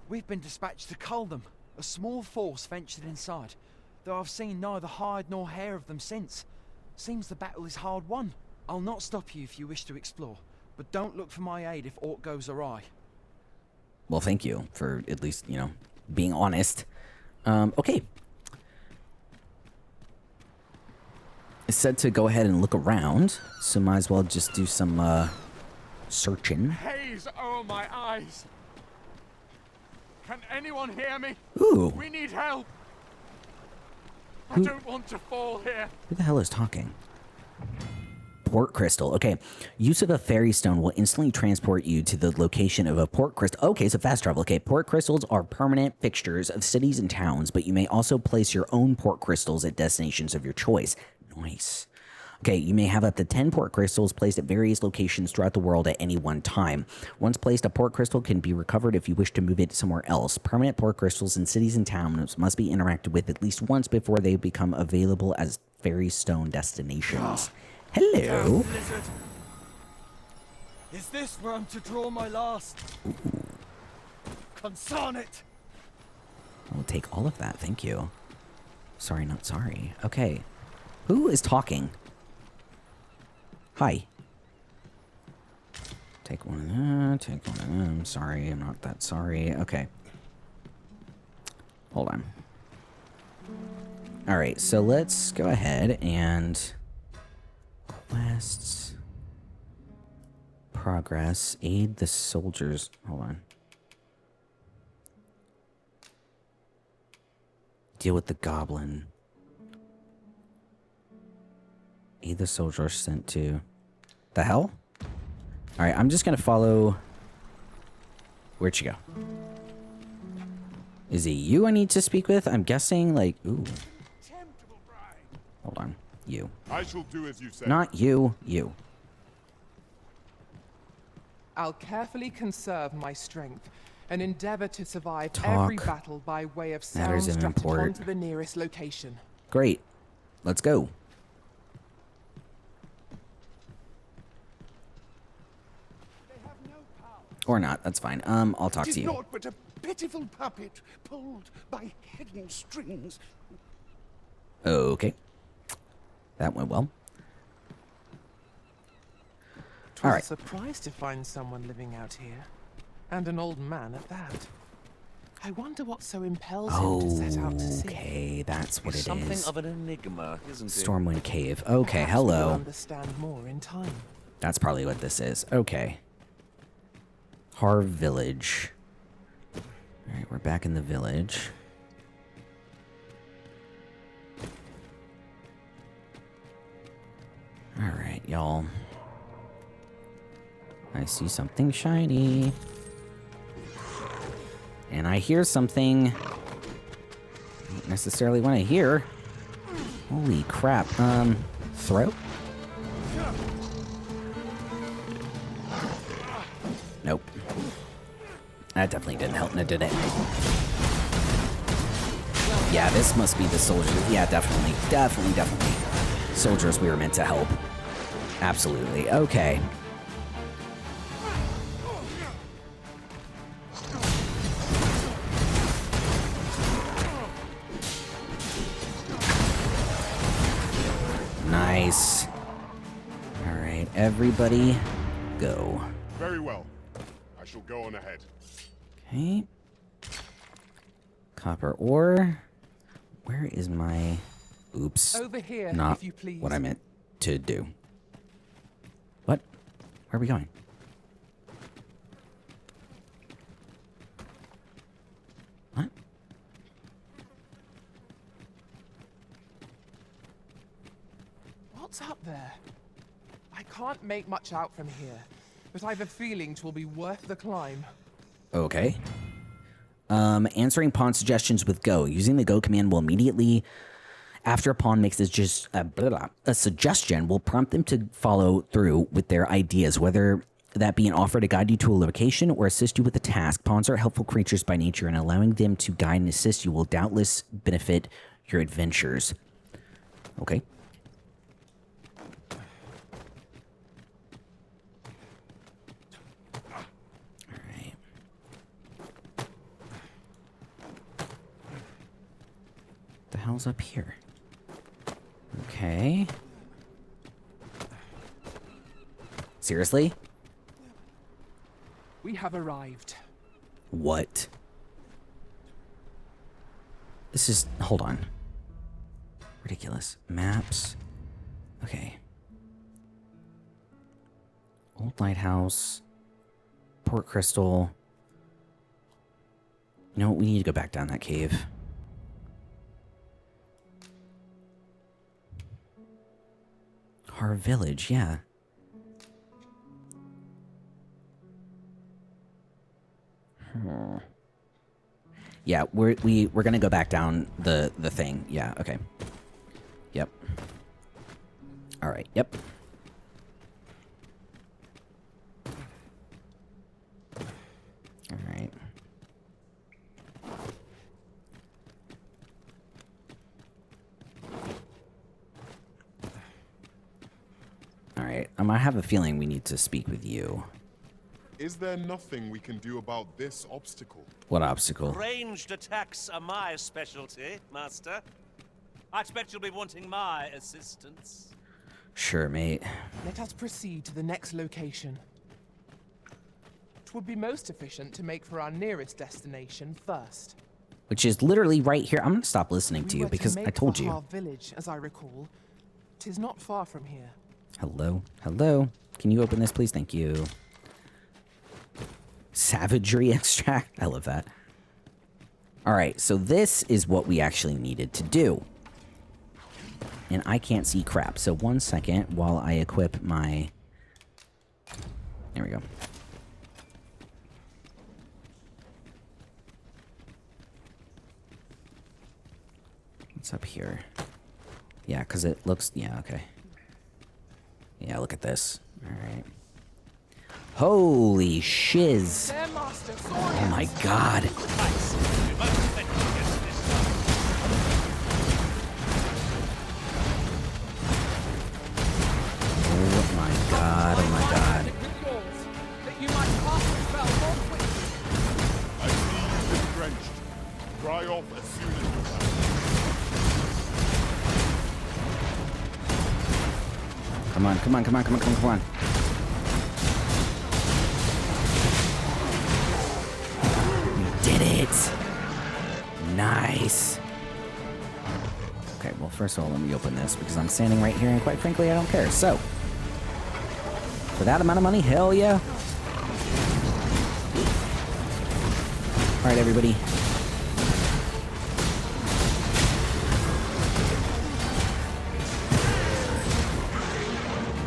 We've been dispatched to cull them. A small force ventured inside, though I've seen neither hide nor hair of them since. Seems the battle is hard won. I'll not stop you if you wish to explore, but don't look for my aid if aught goes awry. Well, thank you for at least, you know, being honest. Okay. It's said to go ahead and look around, so might as well just do some, searching. Haze over my eyes. Can anyone hear me? Ooh. We need help. I Who- don't want to fall here. Who the hell is talking? Port crystal. Okay. Use of a fairy stone will instantly transport you to the location of a port crystal. Okay, so fast travel. Okay, port crystals are permanent fixtures of cities and towns, but you may also place your own port crystals at destinations of your choice. Nice. Okay, you may have up to 10 port crystals placed at various locations throughout the world at any one time. Once placed, a port crystal can be recovered if you wish to move it somewhere else. Permanent port crystals in cities and towns must be interacted with at least once before they become available as fairy stone destinations. Hello. Is this where I'm to draw my last? Consign it! I will take all of that, thank you. Sorry, not sorry. Okay. Who is talking? Hi. Take one of them, take one of them. Sorry, I'm not that sorry. Okay. Hold on. Alright, so let's go ahead and... Quests... Progress. Aid the soldiers. Hold on. Deal with the goblin. Aid the soldiers sent to... The hell? Alright, I'm just gonna follow... Where'd she go? Is it you I need to speak with? I'm guessing, like... Ooh. Hold on. You. I shall do as you say. Not you. You. I'll carefully conserve my strength and endeavor to survive Talk. every battle by way of sound Matters of stratagem import. to the nearest location. Great. Let's go. Or not. That's fine. I'll talk It is to you. naught but a pitiful puppet pulled by hidden strings. Okay. That went well. Twas Alright. a surprise to find someone living out here. And an old man at that. I wonder what so impels him to set out to sea. Okay, that's what it Something is. of an enigma, isn't it? Stormwind Cave. Okay, Perhaps we will hello. understand more in time. That's probably what this is. Okay. Harv Village. Alright, we're back in the village. Alright, y'all. I see something shiny. And I hear something I don't necessarily want to hear. Holy crap. Throw? Nope. That definitely didn't help, did it? Yeah, this must be the soldiers. Yeah, definitely. Definitely. Soldiers we were meant to help. Absolutely. Okay. Nice. Alright, everybody, go. Very well. I shall go on ahead. Okay. Copper ore. Where is my... Oops. Over here, Not if you please. what I meant to do. What? Where are we going? What? What's up there? I can't make much out from here, but I've a feeling 'twill be worth the climb. Okay. Answering pawn suggestions with go. Using the go command will immediately, after a pawn makes a suggestion, will prompt them to follow through with their ideas, whether that be an offer to guide you to a location or assist you with a task. Pawns are helpful creatures by nature, and allowing them to guide and assist you will doubtless benefit your adventures. Okay. The hell's up here? Okay. Seriously? We have arrived. What? This is... Hold on. Ridiculous. Maps. Okay. Old lighthouse. Port crystal. You know what? We need to go back down that cave. Our village, yeah. Yeah, we're gonna go back down the thing. Yeah, okay. Yep. All right. Yep. All right. All right. I have a feeling we need to speak with you. Is there nothing we can do about this obstacle? What obstacle? Ranged attacks are my specialty, Master. I expect you'll be wanting my assistance. Sure, mate. Let us proceed to the next location. It would be most efficient to make for our nearest destination first. Which is literally right here. I'm gonna stop listening to you because I told you. Our village, as I recall. 'Tis not far from here. Hello? Hello? Can you open this, please? Thank you. Savagery extract. I love that. Alright, so this is what we actually needed to do. And I can't see crap. So 1 second while I equip my... There we go. What's up here? Yeah, because it looks... Yeah, okay. Yeah, look at this. Alright. Holy shiz. Oh my god. Oh my god, oh my god. I see you've been drenched. Dry off as soon as you can. Come on, come on, come on, come on, come on, come on. We did it! Nice. Okay, well, first of all, let me open this because I'm standing right here and quite frankly, I don't care. So, for that amount of money, hell yeah. Alright, everybody.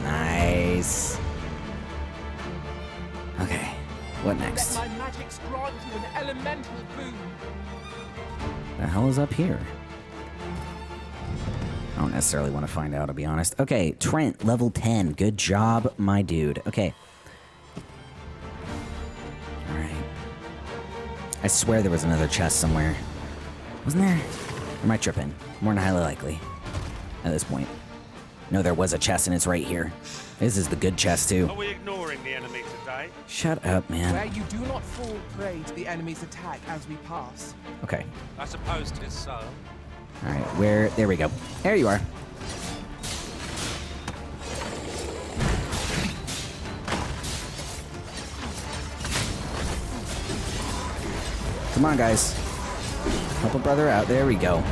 Nice. Okay, what next? Let my magics grant you an elemental boon. The hell is up here? I don't necessarily want to find out, to be honest. Okay, Trent, level 10. Good job, my dude. Okay. Alright. I swear there was another chest somewhere. Wasn't there? Or am I tripping? More than highly likely. At this point. No, there was a chest and it's right here. This is the good chest, too. Are we ignoring the enemy today? Shut up, man. Where you do not fall prey to the enemy's attack as we pass. Okay. I suppose 'tis so. Alright, where... There we go. There you are. Come on, guys. Help a brother out. There we go.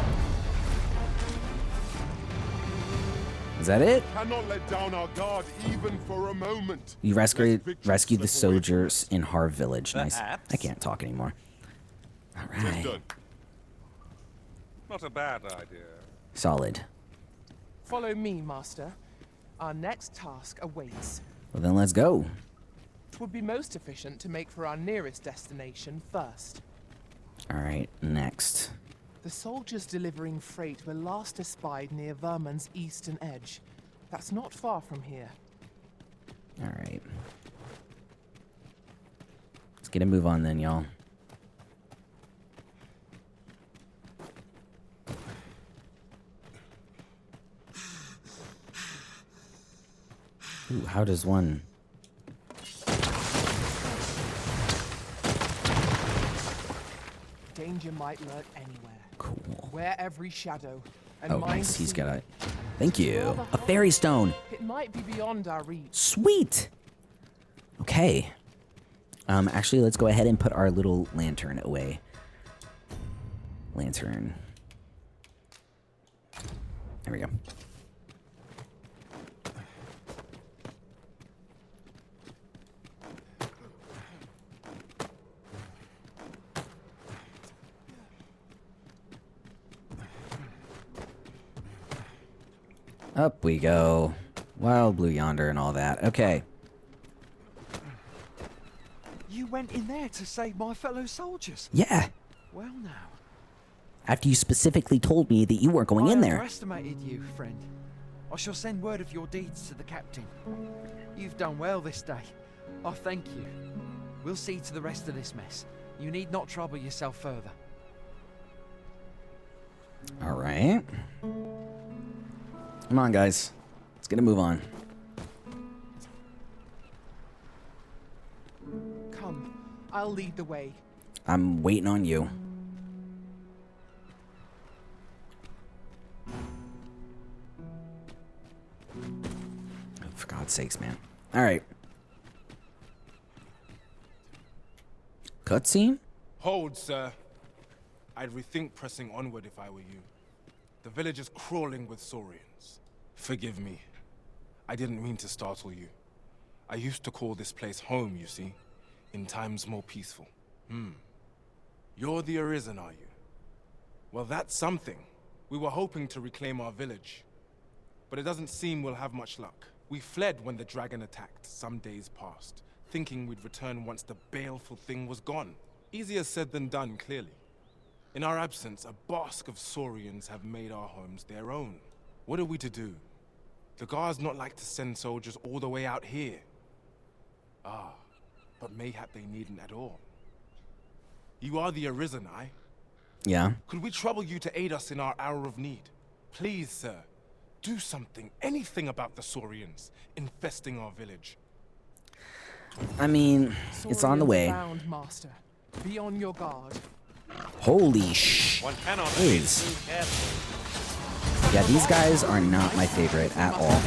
Is that it? Cannot let down our guard even for a moment. You rescued the soldiers in Harv Village. Nice. Perhaps. I can't talk anymore. Alright. Done. Not a bad idea. Solid. Follow me, Master. Our next task awaits. Well, then let's go. It would be most efficient to make for our nearest destination first. Alright, next. The soldiers delivering freight were last espied near Vermund's eastern edge. That's not far from here. Alright. Let's get a move on then, y'all. Ooh, how does one... Danger might lurk anywhere. Cool. Wear every shadow. And Oh, mind nice. He's the got sea. a... Thank you. A fairy stone. It might be beyond our reach. Sweet. Okay. Actually, let's go ahead and put our little lantern away. Lantern. There we go. Up we go. Wild blue yonder and all that. Okay. You went in there to save my fellow soldiers. Yeah. Well now. After you specifically told me that you weren't going in I there. underestimated you, friend. I shall send word of your deeds to the captain. You've done well this day. I thank you. We'll see to the rest of this mess. You need not trouble yourself further. All right. Come on, guys. Let's get a move on. Come, I'll lead the way. I'm waiting on you. Oh, for God's sakes, man. All right. Cutscene? Hold, sir. I'd rethink pressing onward if I were you. The village is crawling with saurians. Forgive me. I didn't mean to startle you. I used to call this place home, you see, in times more peaceful. You're the Arisen, are you? Well, that's something. We were hoping to reclaim our village. But it doesn't seem we'll have much luck. We fled when the dragon attacked some days past, thinking we'd return once the baleful thing was gone. Easier said than done, clearly. In our absence, a bask of saurians have made our homes their own. What are we to do? The guards not like to send soldiers all the way out here. Ah, but mayhap they needn't at all. You are the Arisen, aye? Yeah. Could we trouble you to aid us in our hour of need? Please, sir, do something, anything about the saurians infesting our village. I mean, it's on the way. Bound, master. Be on your guard. Holy sh! One cannot be Please. too careful. Yeah, these guys are not my favorite at all.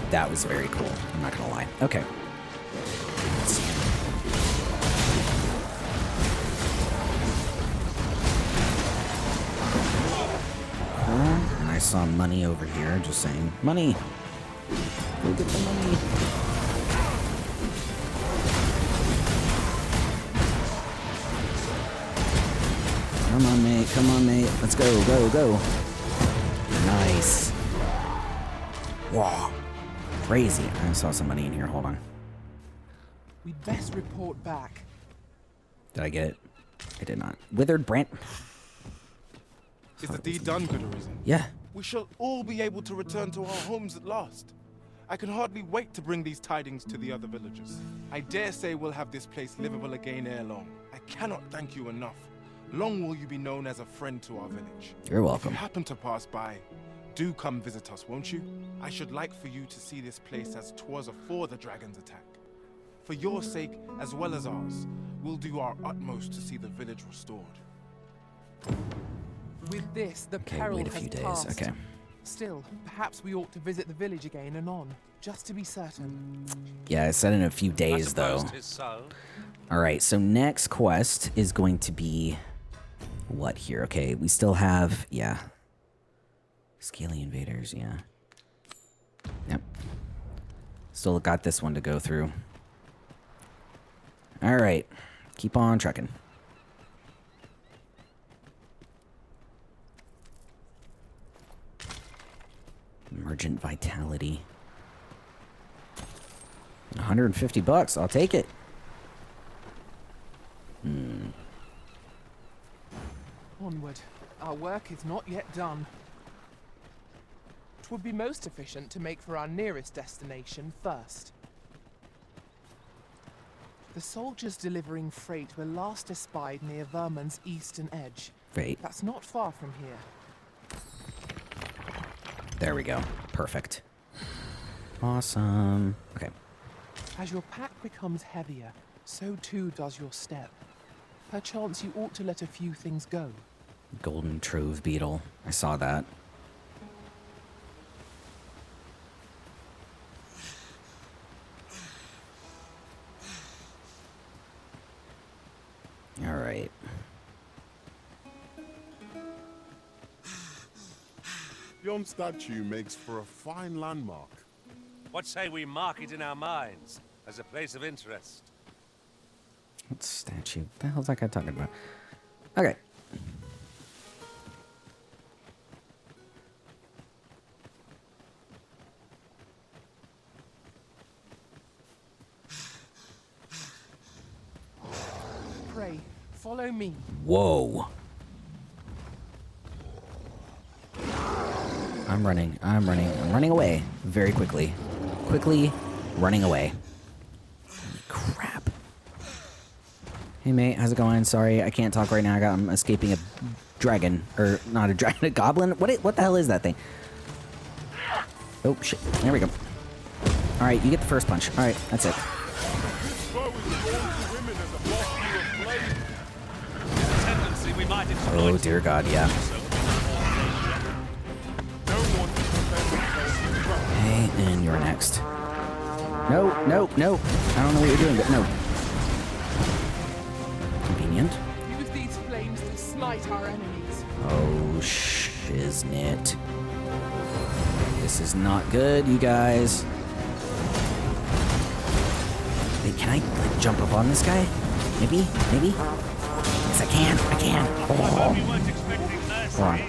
That was very cool. I'm not gonna lie. Okay. Let's see. And I saw money over here. Just saying, money. Go get the money. Come on, mate. Come on, mate. Let's go, go, go. Nice. Wow. Crazy. I saw somebody in here. Hold on. We'd best report back. Did I get it? I did not. Withered Brant. Is the deed done, good Arisen? Yeah. We shall all be able to return to our homes at last. I can hardly wait to bring these tidings to the other villagers. I dare say we'll have this place livable again ere long. I cannot thank you enough. Long will you be known as a friend to our village. You're welcome. If you happen to pass by, do come visit us, won't you? I should like for you to see this place as 'twas afore the dragon's attack. For your sake, as well as ours, we'll do our utmost to see the village restored. With this, the Okay, peril wait a has few days. passed. Okay. Still, perhaps we ought to visit the village again anon, just to be certain. Yeah, I said in a few days, though. 'Tis so. All right, so next quest is going to be what here? Okay, we still have, yeah. Scaly invaders, yeah. Yep. Still got this one to go through. All right, keep on trucking. Emergent vitality. 150 bucks, I'll take it. Onward. Our work is not yet done. 'Twould be most efficient to make for our nearest destination first. The soldiers delivering freight were last espied near Vermund's eastern edge. Great. That's not far from here. There we go. Perfect. Awesome. Okay. As your pack becomes heavier, so too does your step. Perchance you ought to let a few things go. Golden Trove Beetle. I saw that. All right. Yon statue makes for a fine landmark. What say we mark it in our minds as a place of interest? What statue? What the hell's that guy talking about? Okay. Pray, follow me. Whoa. I'm running. I'm running away very quickly. Quickly running away. Holy crap. Hey, mate. How's it going? Sorry, I can't talk right now. I'm escaping a dragon. Or, not a dragon, a goblin? What the hell is that thing? Oh, shit. There we go. Alright, you get the first punch. Alright, that's it. Oh, dear God, yeah. Okay, and you're next. No. I don't know what you're doing, but no. Convenient. Use these flames to smite our enemies. Oh, shiznit. This is not good, you guys. Wait, can I like, jump up on this guy? Maybe? Yes, I can. Oh. Hold on.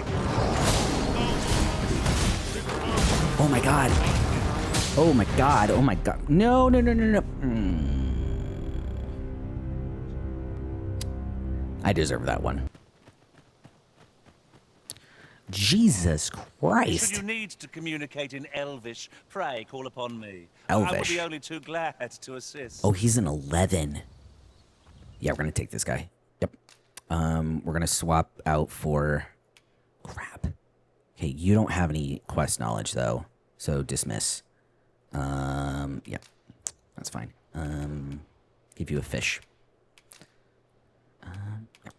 Oh my god. No. I deserve that one. Jesus Christ. Should you need to communicate in Elvish, pray call upon me. Elvish. I would be only too glad to assist. Oh, he's an 11. Yeah, we're gonna take this guy. Yep. We're gonna swap out for... Crap. Okay, you don't have any quest knowledge, though. So, dismiss. Yep. That's fine. Give you a fish. Yep.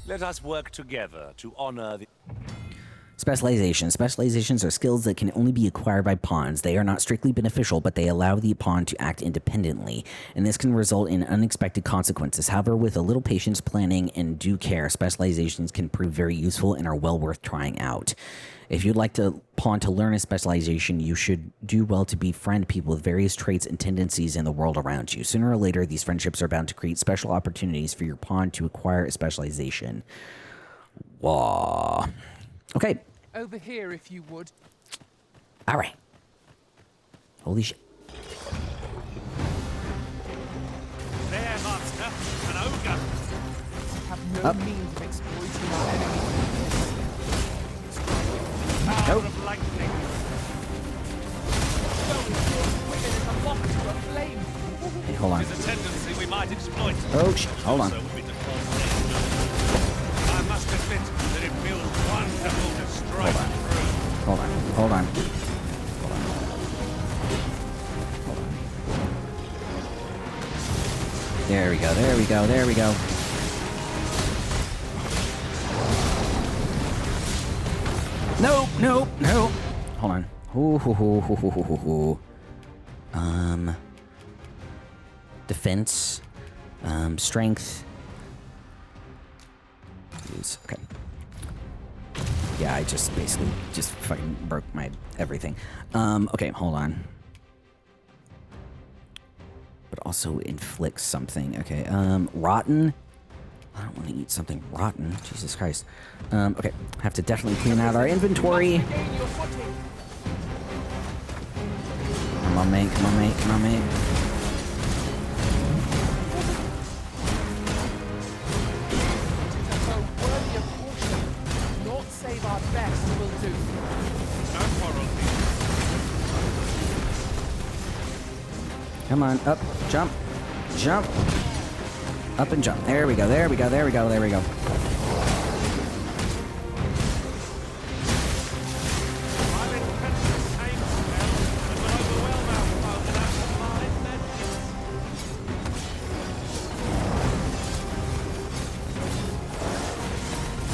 Let us work together to honor the... Specializations. Specializations are skills that can only be acquired by pawns. They are not strictly beneficial, but they allow the pawn to act independently, and this can result in unexpected consequences. However, with a little patience, planning, and due care, specializations can prove very useful and are well worth trying out. If you'd like to pawn to learn a specialization, you should do well to befriend people with various traits and tendencies in the world around you. Sooner or later, these friendships are bound to create special opportunities for your pawn to acquire a specialization. Whoa. Okay. Over here, if you would. All right. Holy shit. There, master, an ogre. Have no means of exploiting our enemies. Power of lightning. Hey, hold on. It's a tendency we might exploit. Oh, shit. Hold on. I must admit that it feels wonderful to strike through. Hold on. There we go. No. Hold on. Defense. Strength. Okay. Yeah, I just basically fucking broke my everything. Okay, hold on. But also inflicts something. Okay, rotten. I don't want to eat something rotten. Jesus Christ. Okay, have to definitely clean out our inventory. Come on, mate. Save our best will do. No quarrel. Come on, up, jump. Up and jump. There we go.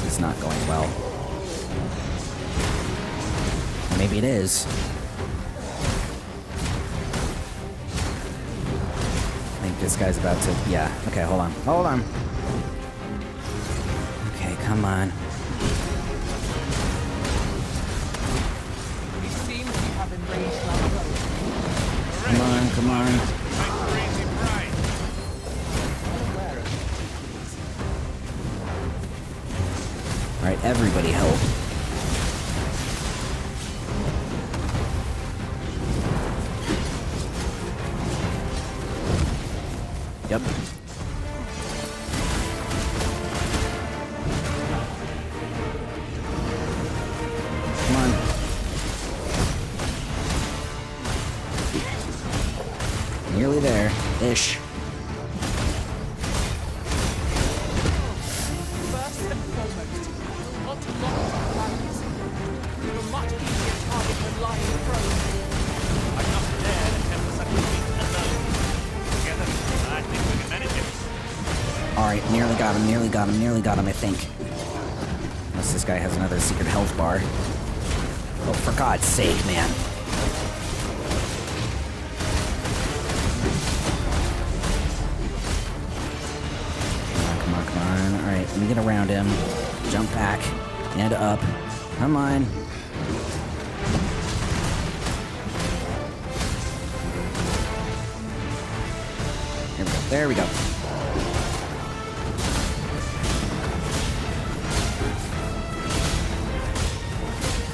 This is not going well. Maybe it is. I think this guy's about to... Yeah. Okay, hold on. Okay, come on. It seems you have enraged our foe. Come on. Alright, everybody help. Yep. Come on. Ish. First and foremost, we want to lock our values. You're a much easier target than lying prone. I'm not there to temper such a weak alone. Together, I think we can manage it. Alright, nearly got him, nearly got him, nearly got him, I think. Unless this guy has another secret health bar. Oh, for God's sake, man. Come on, come on. Alright, let me get around him. Jump back. And up. Come on. There we go.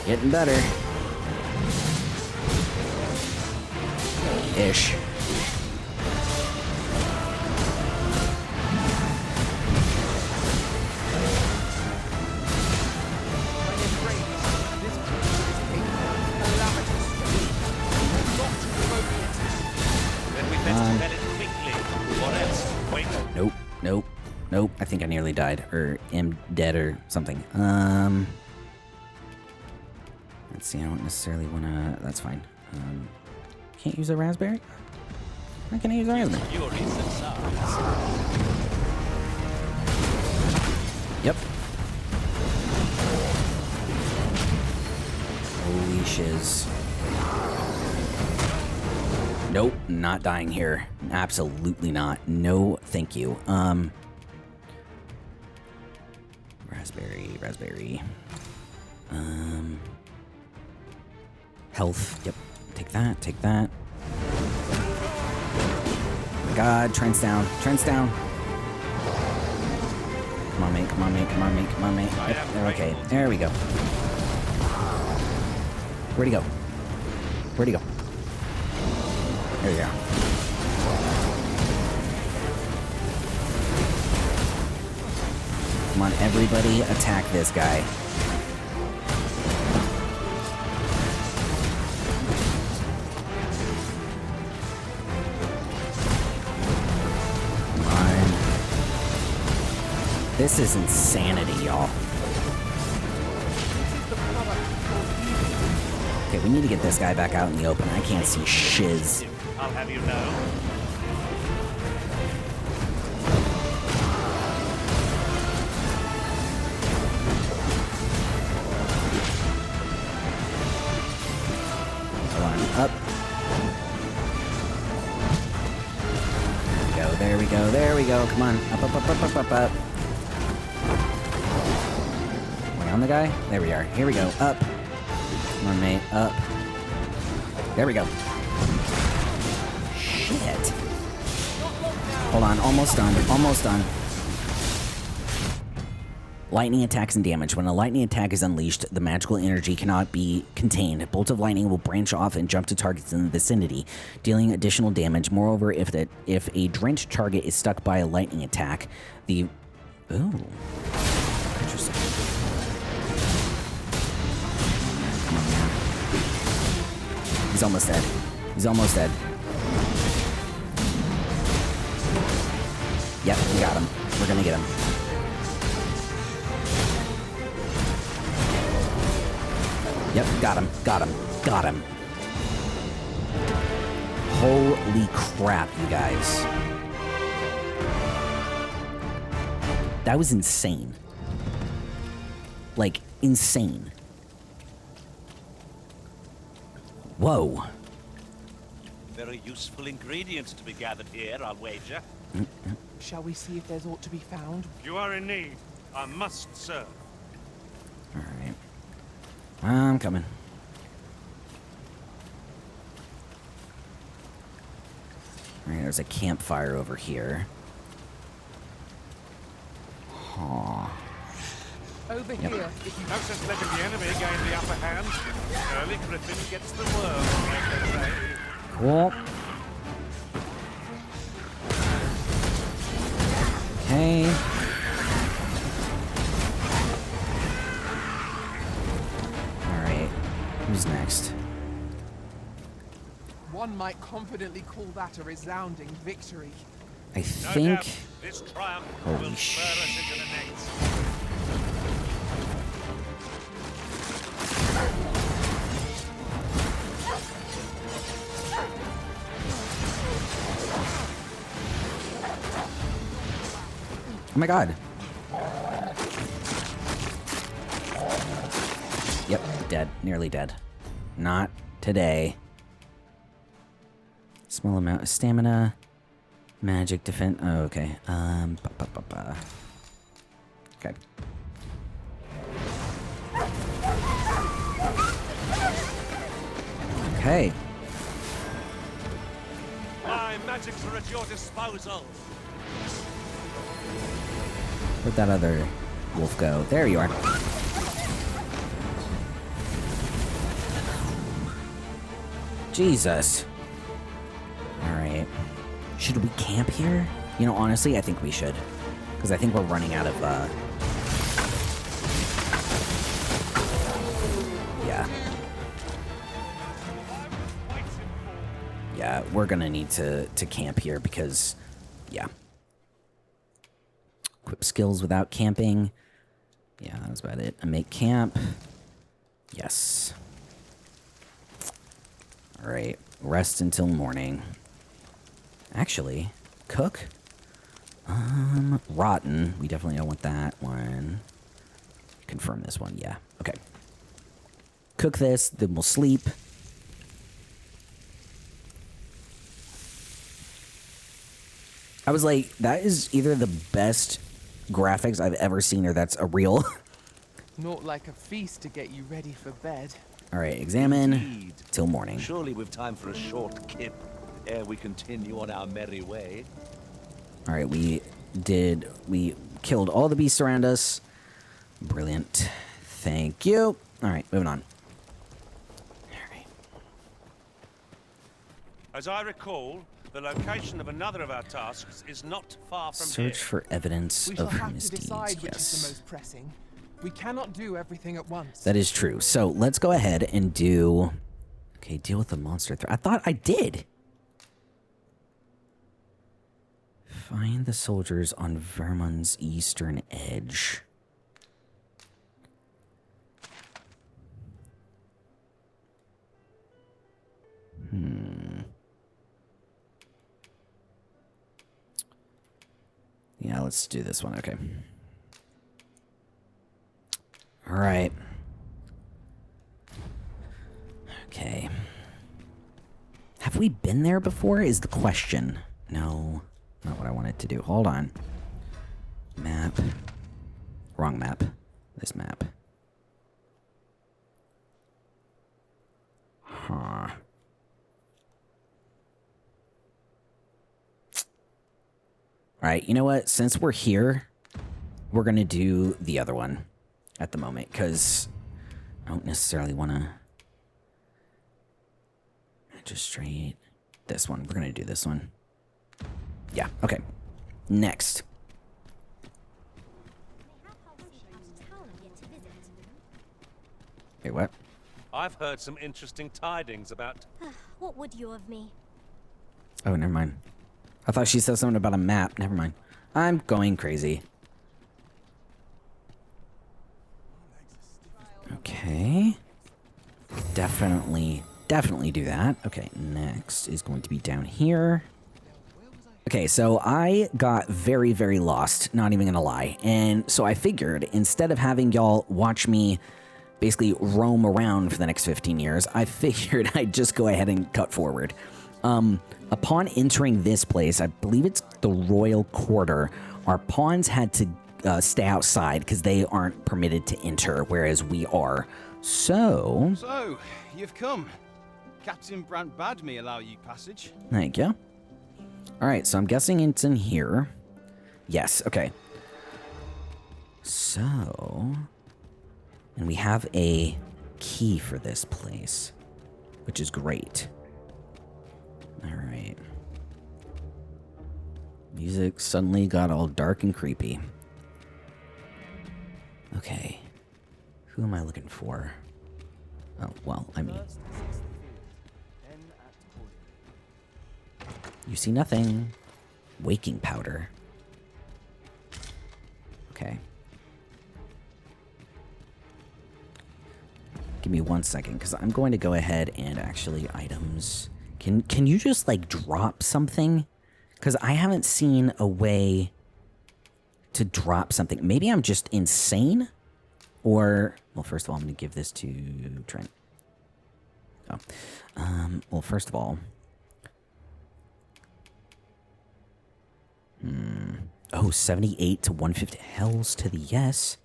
Getting better. Ish. Then we best spell it quickly, or else wait. Nope, nope, nope. I think I nearly died, or am dead, or something. Let's see. I don't necessarily want to. That's fine. Can't use a raspberry. Why can't I use a raspberry? Yep. Holy shiz. Nope, not dying here. Absolutely not. No, thank you. Raspberry. Health. Yep. Take that. Take that. God, Trent's down. Trent's down. Come on, mate. Come on, mate. Come on, mate. Come on, mate. Yep. Okay. There we go. Where'd he go? Where'd he go? There you go. Come on, everybody, attack this guy. Come on. This is insanity, y'all. Okay, we need to get this guy back out in the open. I can't see shiz. I'll have you know. Come on, up. There we go, there we go. Come on, up. Am I on the guy? There we are. Here we go, up. Come on, mate, up. There we go. Shit. Hold on, almost done, almost done. Lightning attacks and damage. When a lightning attack is unleashed, the magical energy cannot be contained. Bolts of lightning will branch off and jump to targets in the vicinity, dealing additional damage. Moreover, if a drenched target is stuck by a lightning attack, the... Ooh. Interesting. Come on, man. He's almost dead. He's almost dead. Yep, we got him. We're gonna get him. Yep, got him, got him, got him. Holy crap, you guys. That was insane. Like, insane. Whoa. Very useful ingredients to be gathered here, I'll wager. Shall we see if there's aught to be found? You are in need. I must serve. Alright. I'm coming. Alright, there's a campfire over here. Aw. Over Yep. here, if you... No sense letting the enemy gain the upper hand. Early Griffin gets the worm, like they say. Cool. Okay. Alright. Who's next? One might confidently call that a resounding victory. I think... This triumph Holy will spur us into the next. Oh my god. Yep, dead. Nearly dead. Not today. Small amount of stamina. Magic defense. Oh, okay. Okay. Okay. My magics are at your disposal. Where'd that other wolf go? There you are. Jesus. Alright. Should we camp here? You know, honestly, I think we should. Because I think we're running out of, yeah. Yeah, we're gonna need to camp here because, yeah. Equip skills without camping. Yeah, that's about it. I make camp. Yes. Alright. Rest until morning. Actually, cook? Rotten. We definitely don't want that one. Confirm this one. Yeah. Okay. Cook this, then we'll sleep. I was like, that is either the best graphics I've ever seen or that's a real. Not like a feast to get you ready for bed. Alright, examine Indeed. till morning. Surely we've time for a short kip ere we continue on our merry way. Alright, we killed all the beasts around us. Brilliant. Thank you. Alright, moving on. Alright. As I recall, the location of another of our tasks is not far from Search here. for evidence We shall of have to misdeeds. decide which is Yes. the most pressing. We cannot do everything at once. That is true. So let's go ahead and do... Okay, deal with the monster threat. I thought I did. Find the soldiers on Vermund's eastern edge. Yeah, let's do this one. Okay. All right. Okay. Have we been there before is the question. No, not what I wanted to do. Hold on. Map. Wrong map. This map. Huh. Alright, you know what? Since we're here, we're going to do the other one at the moment, because I don't necessarily want to magistrate this one. We're going to do this one. Yeah, okay. Next. Wait, what? I've heard some interesting tidings about... What would you of me? Oh, never mind. I thought she said something about a map. Never mind. I'm going crazy. Okay. Definitely do that. Okay, next is going to be down here. Okay, so I got very, very lost. Not even gonna lie. And so I figured instead of having y'all watch me basically roam around for the next 15 years, I figured I'd just go ahead and cut forward. Upon entering this place, I believe it's the Royal Quarter, our pawns had to stay outside because they aren't permitted to enter, whereas we are. So, you've come. Captain Brandt bade me allow you passage. Thank you. Alright, so I'm guessing it's in here. Yes, okay. So, and we have a key for this place, which is great. Alright. Music suddenly got all dark and creepy. Okay. Who am I looking for? Oh, well, I mean... You see nothing. Waking powder. Okay. Give me 1 second, because I'm going to go ahead and actually items. Can you just, like, drop something? Because I haven't seen a way to drop something. Maybe I'm just insane? Or, well, first of all, I'm going to give this to Trent. Oh. Well, first of all... Oh, 78 to 150. Hells to the yes.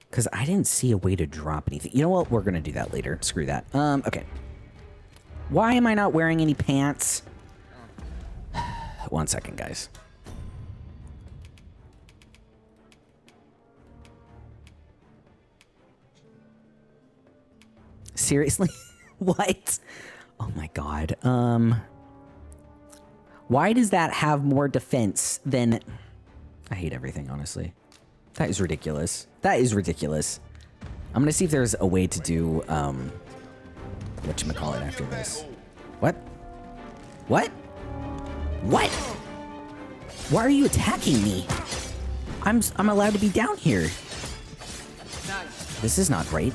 Because I didn't see a way to drop anything. You know what? We're going to do that later. Screw that. Okay. Why am I not wearing any pants? 1 second, guys. Seriously? What? Oh my god. Why does that have more defense than... I hate everything, honestly. That is ridiculous. That is ridiculous. I'm gonna see if there's a way to do, whatchamacallit after this. What? What? What? Why are you attacking me? I'm allowed to be down here. This is not great.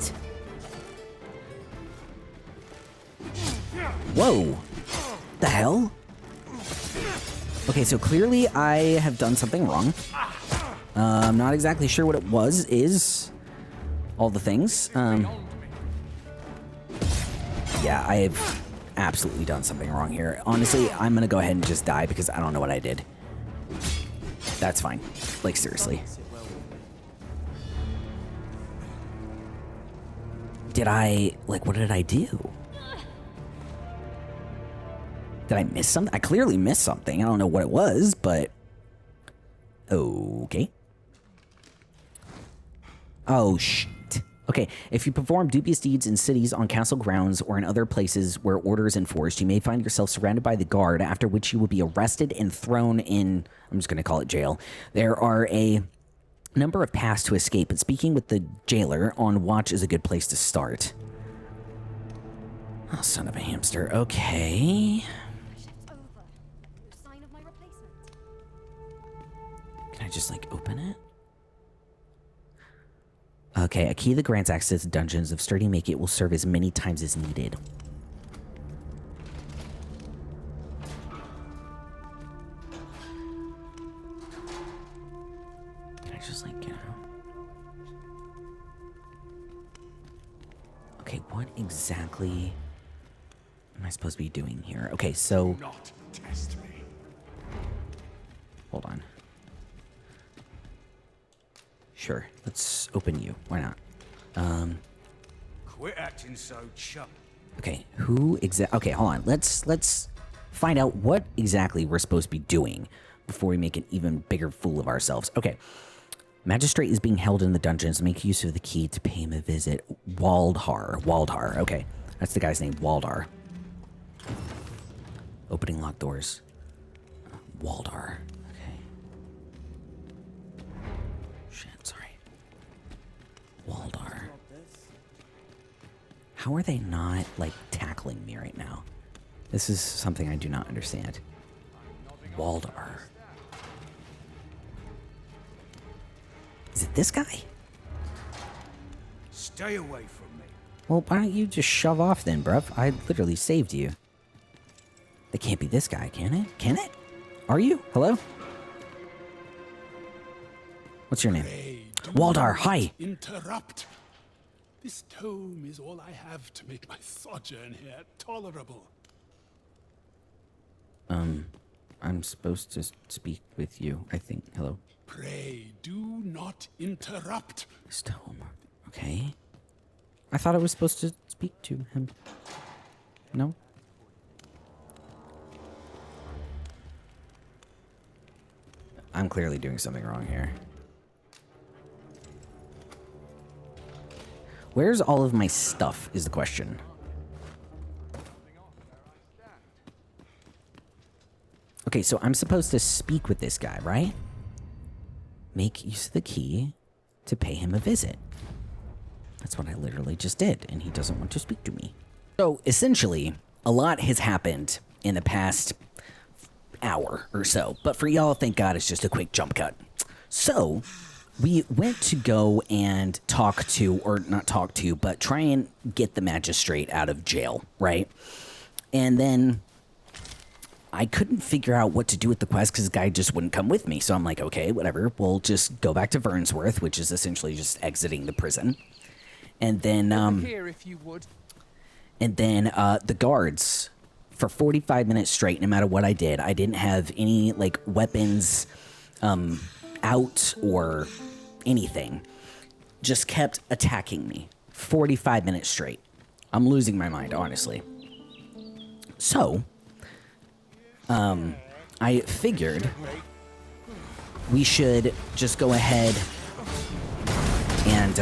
Whoa. The hell? Okay, so clearly I have done something wrong. I'm not exactly sure what it is all the things. Yeah, I have absolutely done something wrong here. Honestly, I'm gonna go ahead and just die because I don't know what I did. That's fine. Like, seriously. Did I... Like, what did I do? Did I miss something? I clearly missed something. I don't know what it was, but... Okay. Oh, shit. Okay, if you perform dubious deeds in cities, on castle grounds, or in other places where order is enforced, you may find yourself surrounded by the guard, after which you will be arrested and thrown in... I'm just going to call it jail. There are a number of paths to escape, but speaking with the jailer on watch is a good place to start. Oh, son of a hamster. Okay... Can I just, like, open it? Okay, a key that grants access to dungeons of sturdy make it will serve as many times as needed. Can I just, like, get out? Okay, what exactly am I supposed to be doing here? Okay, so... Do not test me. Hold on. Sure, let's open you. Why not? Quit acting so chum. Okay, okay, hold on. Let's find out what exactly we're supposed to be doing before we make an even bigger fool of ourselves. Okay. Magistrate is being held in the dungeons. Make use of the key to pay him a visit. Waldar. Okay, that's the guy's name, Waldar. Opening locked doors. Waldar. Waldar. How are they not, like, tackling me right now? This is something I do not understand. Waldar. Is it this guy? Stay away from me. Well, why don't you just shove off then, bruv? I literally saved you. They can't be this guy, can it? Can it? Are you? Hello? What's your name? Waldar, hi! Interrupt. This tome is all I have to make my sojourn here tolerable. I'm supposed to speak with you, I think. Hello? Pray, do not interrupt. This tome. Okay. I thought I was supposed to speak to him. No? I'm clearly doing something wrong here. Where's all of my stuff, is the question. Okay, so I'm supposed to speak with this guy, right? Make use of the key to pay him a visit. That's what I literally just did, and he doesn't want to speak to me. So, essentially, a lot has happened in the past hour or so, but for y'all, thank God, it's just a quick jump cut. So we went to go and talk to, or not talk to, but try and get the magistrate out of jail, right? And then I couldn't figure out what to do with the quest because the guy just wouldn't come with me. So I'm like, okay, whatever. We'll just go back to Vernsworth, which is essentially just exiting the prison. And then, Here, if you would. And then the guards, for 45 minutes straight, no matter what I did, I didn't have any, like, weapons out or anything. Just kept attacking me. 45 minutes straight. I'm losing my mind, honestly. So, I figured we should just go ahead and,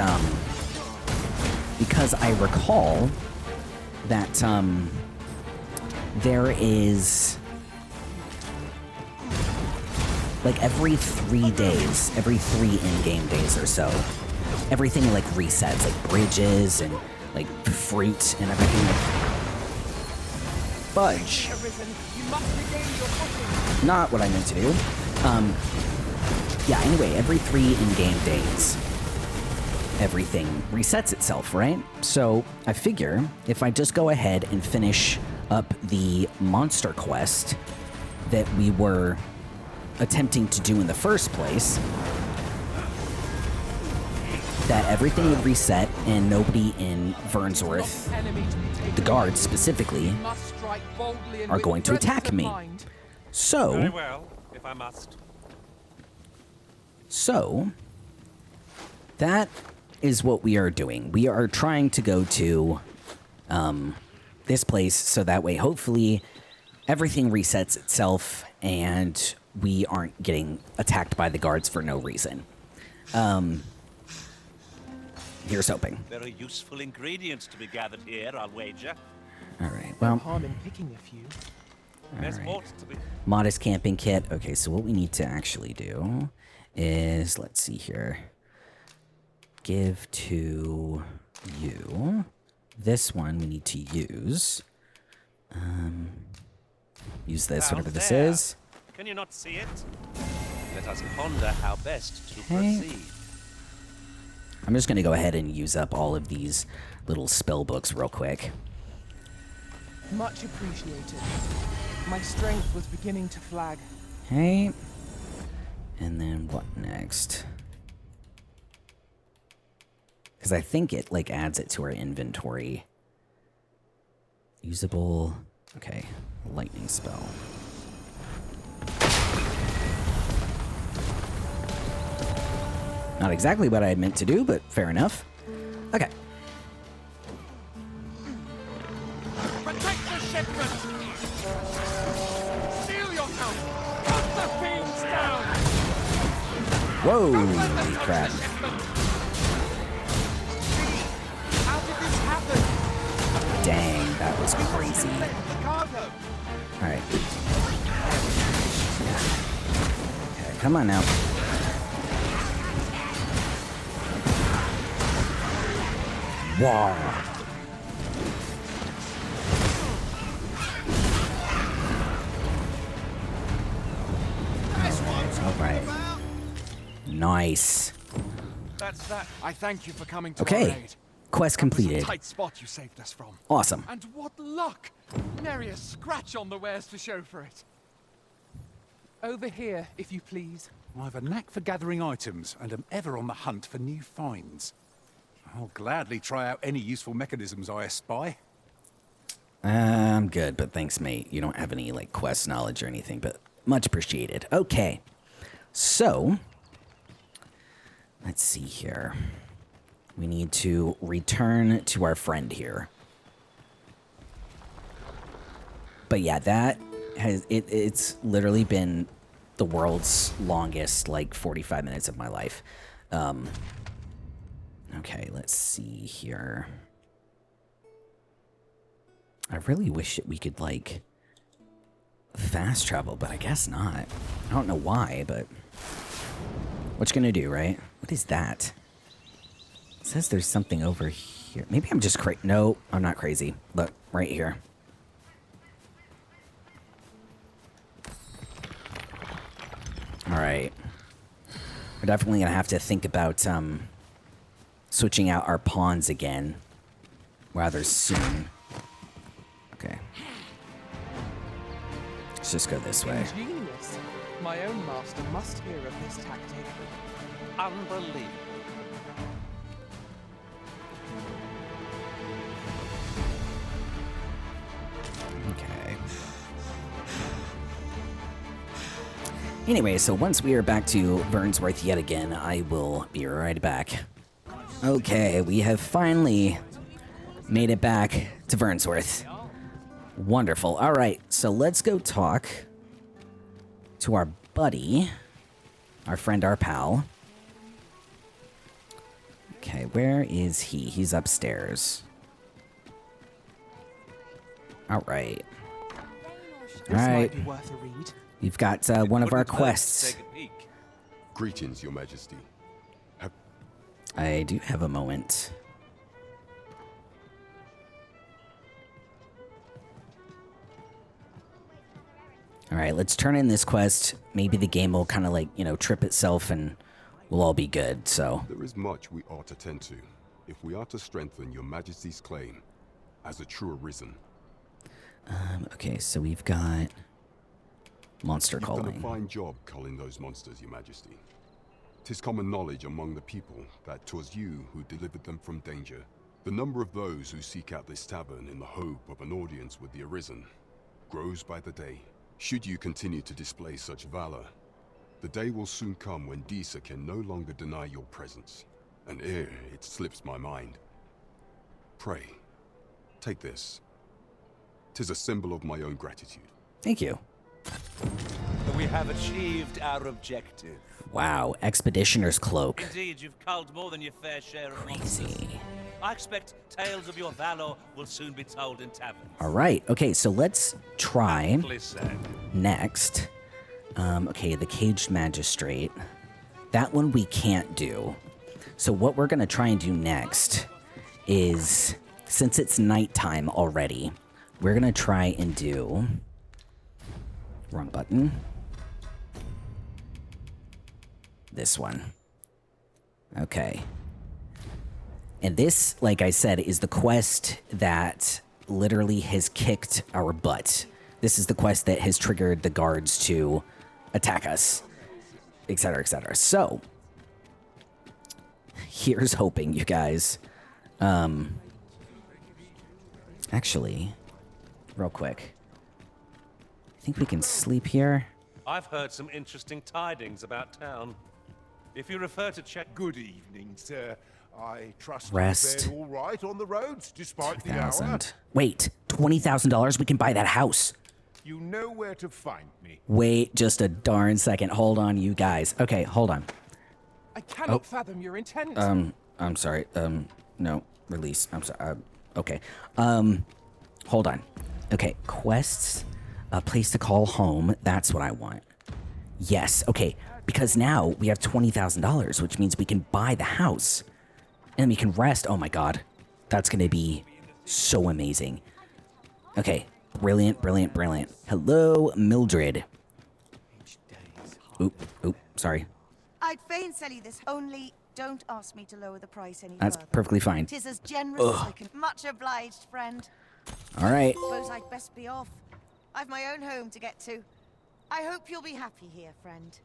because I recall that, there is, like, every 3 days, every 3 in-game days or so, everything, like, resets, like, bridges and, like, fruit and everything, like, fudge. Not what I meant to do. Yeah, anyway, every 3 in-game days, everything resets itself, right? So I figure if I just go ahead and finish up the monster quest that we were attempting to do in the first place, that everything would reset and nobody in Vernsworth, the guards specifically, are going to attack me. So, very well, if I must. So, that is what we are doing. We are trying to go to this place so that way, hopefully, everything resets itself and we aren't getting attacked by the guards for no reason. Here's hoping. Very useful ingredients to be gathered here, I'll wager. All right, well. No harm in picking a few. There's All more right. to be. Modest camping kit. Okay, so what we need to actually do is, let's see here. Give to you. This one we need to use. Use this, Down whatever this there. is. Can you not see it? Let us ponder how best to Okay. proceed. I'm just going to go ahead and use up all of these little spell books real quick. Much appreciated. My strength was beginning to flag. Okay. And then what next? Because I think it, like, adds it to our inventory. Usable. Okay. Lightning spell. Not exactly what I meant to do, but fair enough. Okay. Protect the shipment! Steel yourself! Cut the fiends down! Whoa, crap. How did this happen? Dang, that was crazy. Alright. Okay, come on now. Wow. Alright. Nice. That's that. I thank you for coming to our Okay. aid. Quest completed. Tight spot you saved us from. Awesome. And what luck! Nary a scratch on the wares to show for it. Over here, if you please. I have a knack for gathering items and am ever on the hunt for new finds. I'll gladly try out any useful mechanisms I espy. I'm good, but thanks, mate. You don't have any, like, quest knowledge or anything, but much appreciated. Okay. So, let's see here. We need to return to our friend here. But yeah, that has, it's literally been the world's longest, like, 45 minutes of my life. Okay, let's see here. I really wish that we could, like, fast travel, but I guess not. I don't know why, but what you gonna do, right? What is that? It says there's something over here. Maybe I'm just crazy. No, I'm not crazy. Look, right here. right. We're definitely gonna have to think about switching out our pawns again rather soon. Okay. Let's just go this way. Ingenious. My own master must hear of this tactic. Unbelievable. Okay. Anyway, so once we are back to Burnsworth yet again, I will be right back. Okay, we have finally made it back to Burnsworth. Wonderful. All right, so let's go talk to our buddy, our friend, our pal. Okay, where is he? He's upstairs. All right. All right. Might be worth a read. We've got one of our quests. Greetings, Your Majesty. I do have a moment. All right, let's turn in this quest. Maybe the game will kind of like, trip itself and we'll all be good, so. There is much we ought to tend to if we are to strengthen Your Majesty's claim as a true arisen. Okay, so we've got monster You've calling. done a fine job culling those monsters, Your Majesty. 'Tis common knowledge among the people that 'twas you who delivered them from danger. The number of those who seek out this tavern in the hope of an audience with the Arisen grows by the day. Should you continue to display such valor, the day will soon come when Disa can no longer deny your presence. And ere it slips my mind, pray, take this. 'Tis a symbol of my own gratitude. Thank you. We have achieved our objective. Wow, Expeditioner's Cloak. Indeed, you've culled more than your fair share of monsters. I expect tales of your valor will soon be told in taverns. All right, okay, so let's try Aptly said. next. Okay, the Caged Magistrate. That one we can't do. So what we're going to try and do next is, since it's nighttime already, we're going to try and do... Wrong button. This one. Okay. And this, like I said, is the quest that literally has kicked our butt. This is the quest that has triggered the guards to attack us, etc., etc. So, here's hoping, you guys. Actually, real quick. I think we can sleep here. I've heard some interesting tidings about town. If you refer to check... Good evening, sir. I trust Rest. you fared all right on the roads, despite the hour. 2,000. Wait, $20,000? We can buy that house. You know where to find me. Wait just a darn second. Hold on, you guys. Okay, hold on. I cannot fathom your intent. I'm sorry. No, release. I'm sorry. Okay. Hold on. Okay, quests. A place to call home. That's what I want. Yes. Okay. Because now we have $20,000, which means we can buy the house. And we can rest. Oh my god. That's going to be so amazing. Okay. Brilliant, brilliant, brilliant. Hello, Mildred. Oop, sorry. I'd fain sell you this, only don't ask me to lower the price any That's further. perfectly fine. 'Tis as generous as I can. Much obliged, friend. All right. Suppose I'd best be off. I've my own home to get to. I hope you'll be happy here, friend.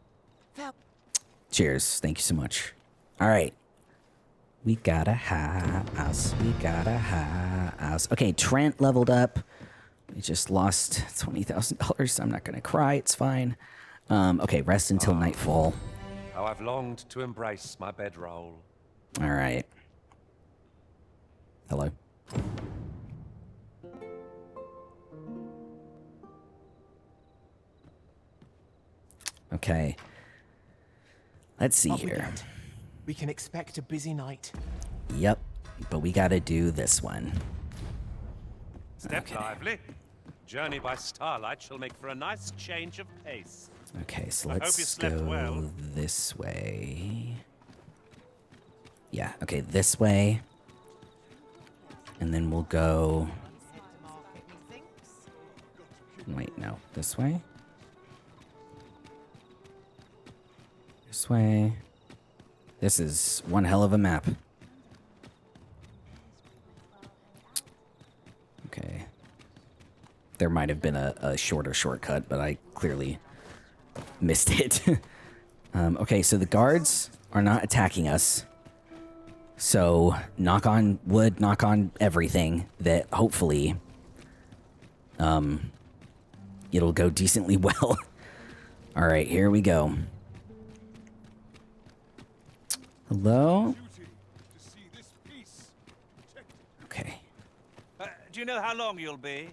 Cheers. Thank you so much. All right. We got a house. We got a house. Okay, Trent leveled up. We just lost $20,000. I'm not going to cry. It's fine. Okay, rest until nightfall. How I've longed to embrace my bedroll. All right. Hello. Okay. Let's see Off we here. get. We can expect a busy night. Yep, but we got to do this one. Step lively. Journey by starlight shall make for a nice change of pace. Okay, so I hope you let's slept go well. this way. Yeah, okay, this way. And then we'll go... Wait, no, this way? This way. This is one hell of a map. Okay. There might have been a shorter shortcut, but I clearly missed it. Okay, so the guards are not attacking us. So, knock on wood, knock on everything, that hopefully it'll go decently well. Alright, here we go. Hello? Okay. Do you know how long you'll be?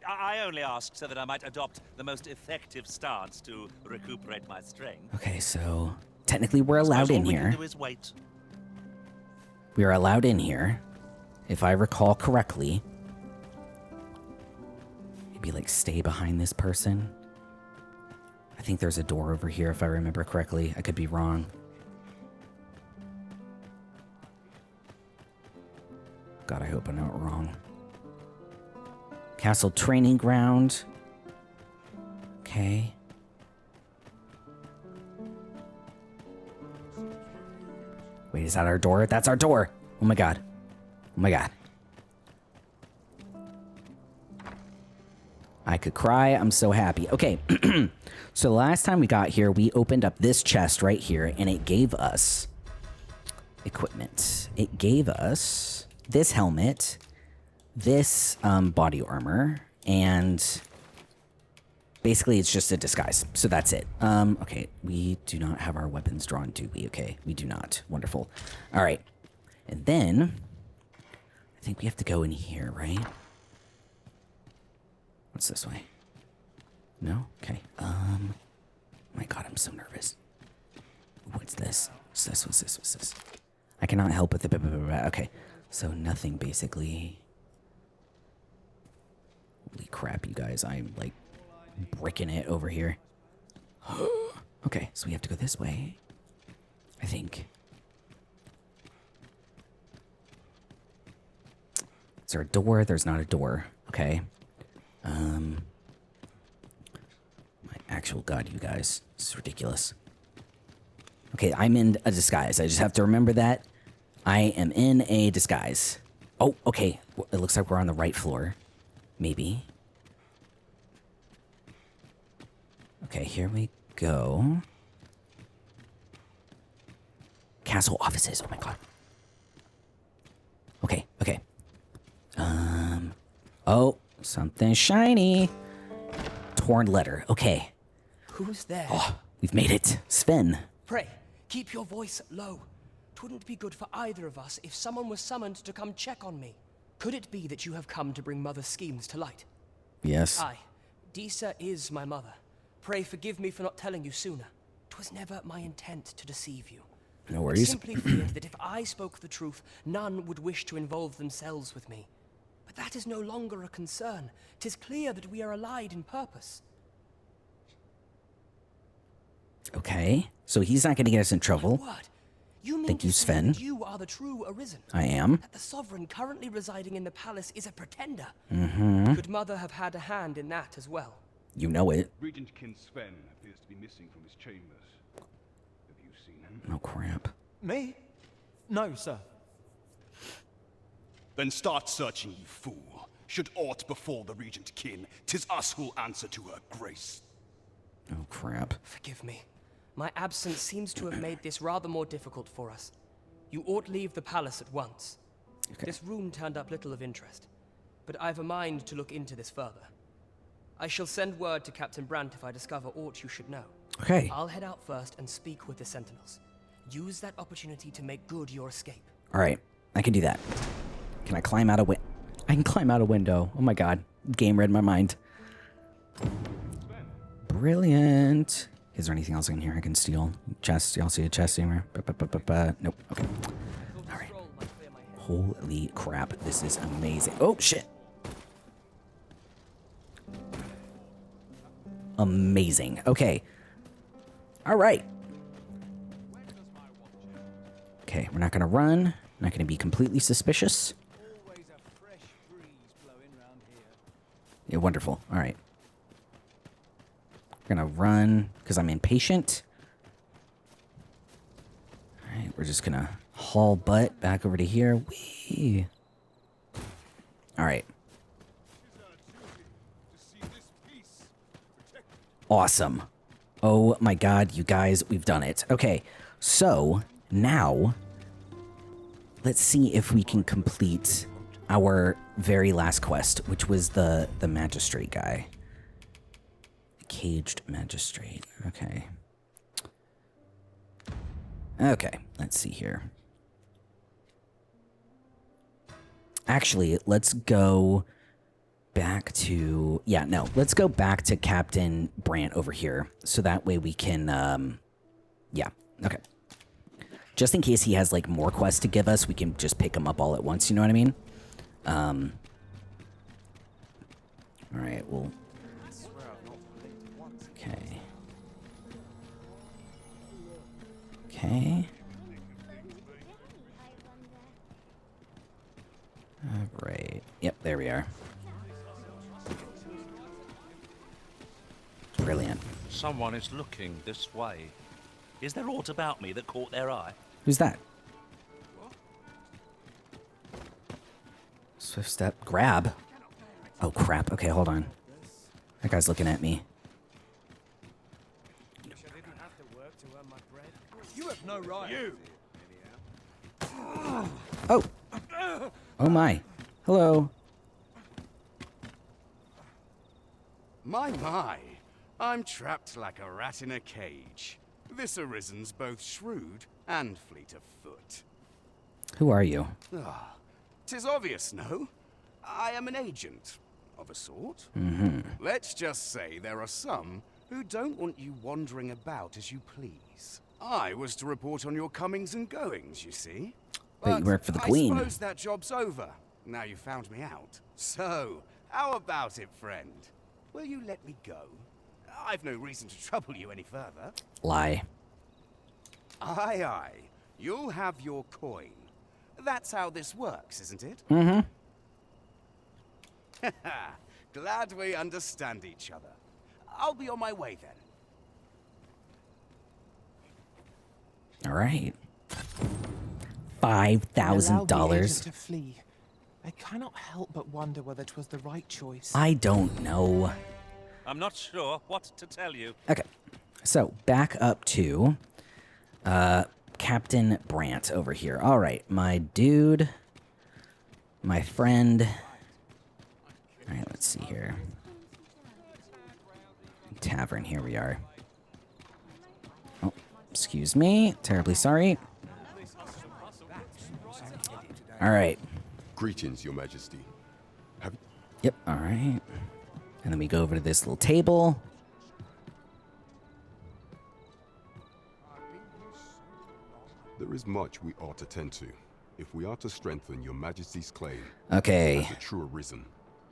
I only asked so that I might adopt the most effective stance to recuperate my strength. Okay, so technically we're allowed in All we here. can do is wait. We are allowed in here, if I recall correctly. Maybe like stay behind this person. I think there's a door over here if I remember correctly. I could be wrong. God, I hope I'm not wrong. Castle training ground. Okay. Wait, is that our door? That's our door! Oh my god. Oh my god. I could cry. I'm so happy. Okay. So the last time we got here, we opened up this chest right here, and it gave us equipment. It gave us this helmet, this body armor, and basically it's just a disguise. So that's it. Okay, we do not have our weapons drawn, do we? Okay, we do not. Wonderful. All right. And then I think we have to go in here, right? What's this way? No? Okay. My god, I'm so nervous. What's this? What's this? What's this? What's this? I cannot help with the... Okay. So nothing, basically. Holy crap, you guys. I'm, like, bricking it over here. Okay, so we have to go this way. I think. Is there a door? There's not a door. Okay. My actual god, you guys. This is ridiculous. Okay, I'm in a disguise. I just have to remember that. I am in a disguise. Oh, okay. It looks like we're on the right floor. Maybe. Okay, here we go. Castle offices. Oh my god. Okay, okay. Oh, something shiny. Torn letter. Okay. Who's there? Oh, we've made it. Sven. Pray, keep your voice low. 'Twouldn't be good for either of us if someone was summoned to come check on me. Could it be that you have come to bring Mother's schemes to light? Yes. Aye. Disa is my mother. Pray forgive me for not telling you sooner. 'Twas never my intent to deceive you. No I worries. simply feared that if I spoke the truth, none would wish to involve themselves with me. But that is no longer a concern. 'Tis clear that we are allied in purpose. Okay. So he's not going to get us in trouble. What? You mean Thank to you, say Sven. that you are the true Arisen? I am. That the sovereign currently residing in the palace is a pretender? Mm-hmm. Could Mother have had a hand in that as well? You know it. Regent Kin Sven appears to be missing from his chambers. Have you seen him? Oh, crap. Me? No, sir. Then start searching, you fool. Should aught befall the Regent Kin, 'tis us who'll answer to her grace. Oh, crap. Forgive me. My absence seems to have made this rather more difficult for us. You ought leave the palace at once. Okay. This room turned up little of interest, but I've a mind to look into this further. I shall send word to Captain Brandt if I discover aught you should know. Okay. I'll head out first and speak with the Sentinels. Use that opportunity to make good your escape. All right. I can do that. Can I climb out a window? I can climb out a window. Oh, my God. Game read my mind. Brilliant. Is there anything else in here I can steal? Chest. Y'all see a chest anywhere? Nope. Okay. All right. Holy crap. This is amazing. Oh, shit. Amazing. Okay. All right. Okay, we're not going to run. Not going to be completely suspicious. Yeah, wonderful. All right. We're going to run because I'm impatient. we're just gonna haul butt back over to here. Whee! All right. Awesome. Oh my god, you guys, we've done it. Okay, so now let's see if we can complete our very last quest, which was the magistrate guy. Caged magistrate. Okay. Okay, let's see here. Actually, let's go back to... Yeah, no, let's go back to Captain Brant over here. So that way we can... yeah, okay. Just in case he has, like, more quests to give us, we can just pick them up all at once, you know what I mean? Alright, well... Okay. Okay. Alright. Yep, there we are. Brilliant. Someone is looking this way. Is there aught about me that caught their eye? Who's that? Swift step. Grab. Oh, crap. Okay, hold on. That guy's looking at me. You have no right. You. Oh. Oh, my. Hello. My. I'm trapped like a rat in a cage. This Arisen's both shrewd and fleet of foot. Who are you? Ah, 'tis obvious, no? I am an agent, of a sort. Mm-hmm. Let's just say there are some who don't want you wandering about as you please. I was to report on your comings and goings, you see. But you work for the Queen. I suppose that job's over, now you found me out. So, how about it, friend? Will you let me go? I've no reason to trouble you any further. Lie. Aye. You'll have your coin. That's how this works, isn't it? Mm-hmm. Glad we understand each other. I'll be on my way then. All right. Allowed the $5,000. agent to flee. I cannot help but wonder whether it was the right choice. I don't know. I'm not sure what to tell you. Okay. So, back up to Captain Brant over here. All right, my dude, my friend. All right, let's see here. Tavern, here we are. Oh, excuse me. Terribly sorry. All right. Greetings, Your Majesty. Yep, all right. And then we go over to this little table. There is much we ought to tend to, if we are to strengthen Your Majesty's claim. Okay. As the true Arisen.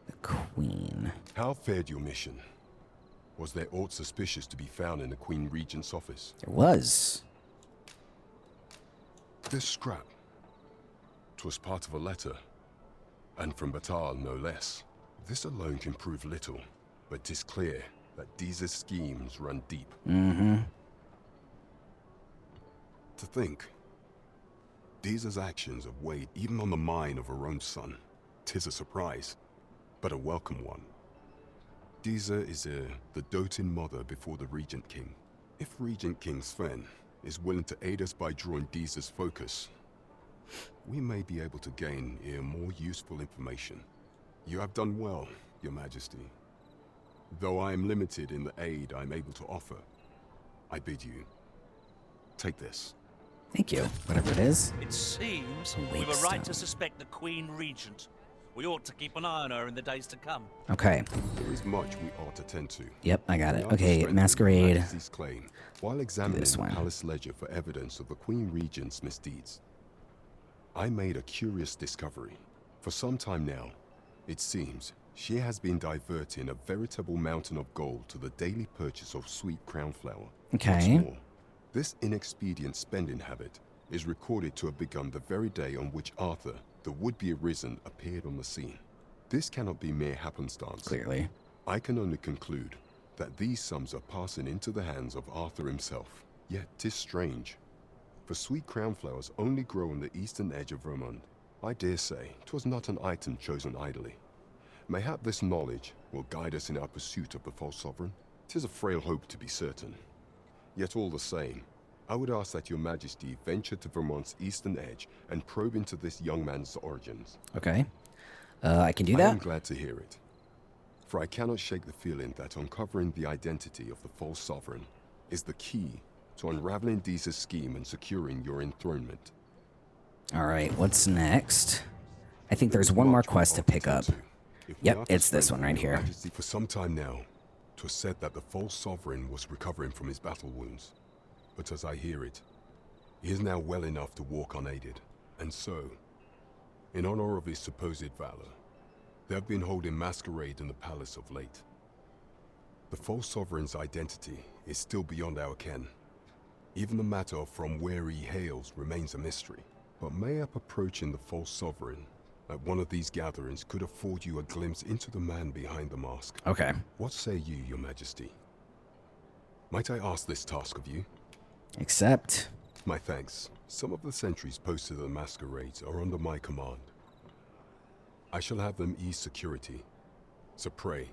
The Queen. How fared your mission? Was there aught suspicious to be found in the Queen Regent's office? There was. This scrap. 'Twas part of a letter. And from Batal, no less. This alone can prove little, but 'tis clear that Deeza's schemes run deep. Mm-hmm. To think, Deeza's actions have weighed even on the mind of her own son. 'Tis a surprise, but a welcome one. Deeza is the doting mother before the Regent King. If Regent King Sven is willing to aid us by drawing Deeza's focus, we may be able to gain more useful information. You have done well, Your Majesty. Though I am limited in the aid I'm able to offer, I bid you, take this. Thank you, whatever it is. It seems we were right to suspect the Queen Regent. We ought to keep an eye on her in the days to come. Okay. There is much we ought to tend to. Yep, I got it. We are to Okay, strengthen Masquerade. Her Majesty's claim, while examining this the one. palace ledger for evidence of the Queen Regent's misdeeds. I made a curious discovery. For some time now, it seems she has been diverting a veritable mountain of gold to the daily purchase of sweet crown flower. Okay. What's more, this inexpedient spending habit is recorded to have begun the very day on which Arthur, the would-be Arisen, appeared on the scene. This cannot be mere happenstance. Clearly. I can only conclude that these sums are passing into the hands of Arthur himself. Yet 'tis strange. For sweet crown flowers only grow on the eastern edge of Vermont. I dare say 'twas not an item chosen idly. Mayhap this knowledge will guide us in our pursuit of the false sovereign. 'Tis a frail hope to be certain. Yet all the same, I would ask that your majesty venture to Vermont's eastern edge and probe into this young man's origins. Okay. I can do I that. am glad to hear it. For I cannot shake the feeling that uncovering the identity of the false sovereign is the key to unraveling Deeza's scheme and securing your enthronement. All right, what's next? I think there's one more quest to pick up. Yep, it's this one right here. For some time now, 'twas said that the false sovereign was recovering from his battle wounds. But as I hear it, he is now well enough to walk unaided. And so, in honor of his supposed valor, they have been holding masquerade in the palace of late. The false sovereign's identity is still beyond our ken. Even the matter of from where he hails remains a mystery. But mayhap approaching the false sovereign at one of these gatherings could afford you a glimpse into the man behind the mask. Okay. What say you, your majesty? Might I ask this task of you? Accept. My thanks. Some of the sentries posted at the masquerades are under my command. I shall have them ease security. So pray,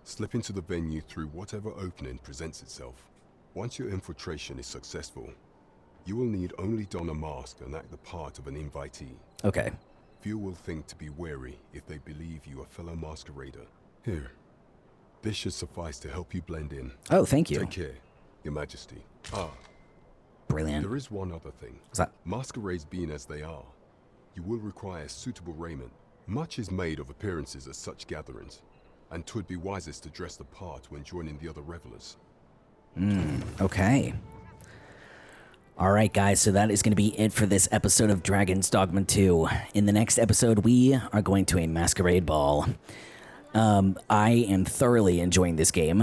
slip into the venue through whatever opening presents itself. Once your infiltration is successful, you will need only don a mask and act the part of an invitee. Okay. Few will think to be wary if they believe you a fellow masquerader. Here, this should suffice to help you blend in. Oh, thank you. Take care, your majesty. Brilliant. There is one other thing. What's that? Masquerades being as they are, you will require suitable raiment. Much is made of appearances at such gatherings, and 'twould be wisest to dress the part when joining the other revelers. Okay. All right, guys, so that is going to be it for this episode of Dragon's Dogma 2. In the next episode, we are going to a masquerade ball. I am thoroughly enjoying this game.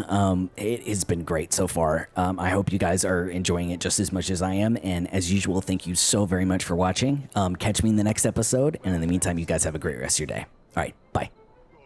It has been great so far. I hope you guys are enjoying it just as much as I am. And as usual, thank you so very much for watching. Catch me in the next episode. And in the meantime, you guys have a great rest of your day. All right, bye.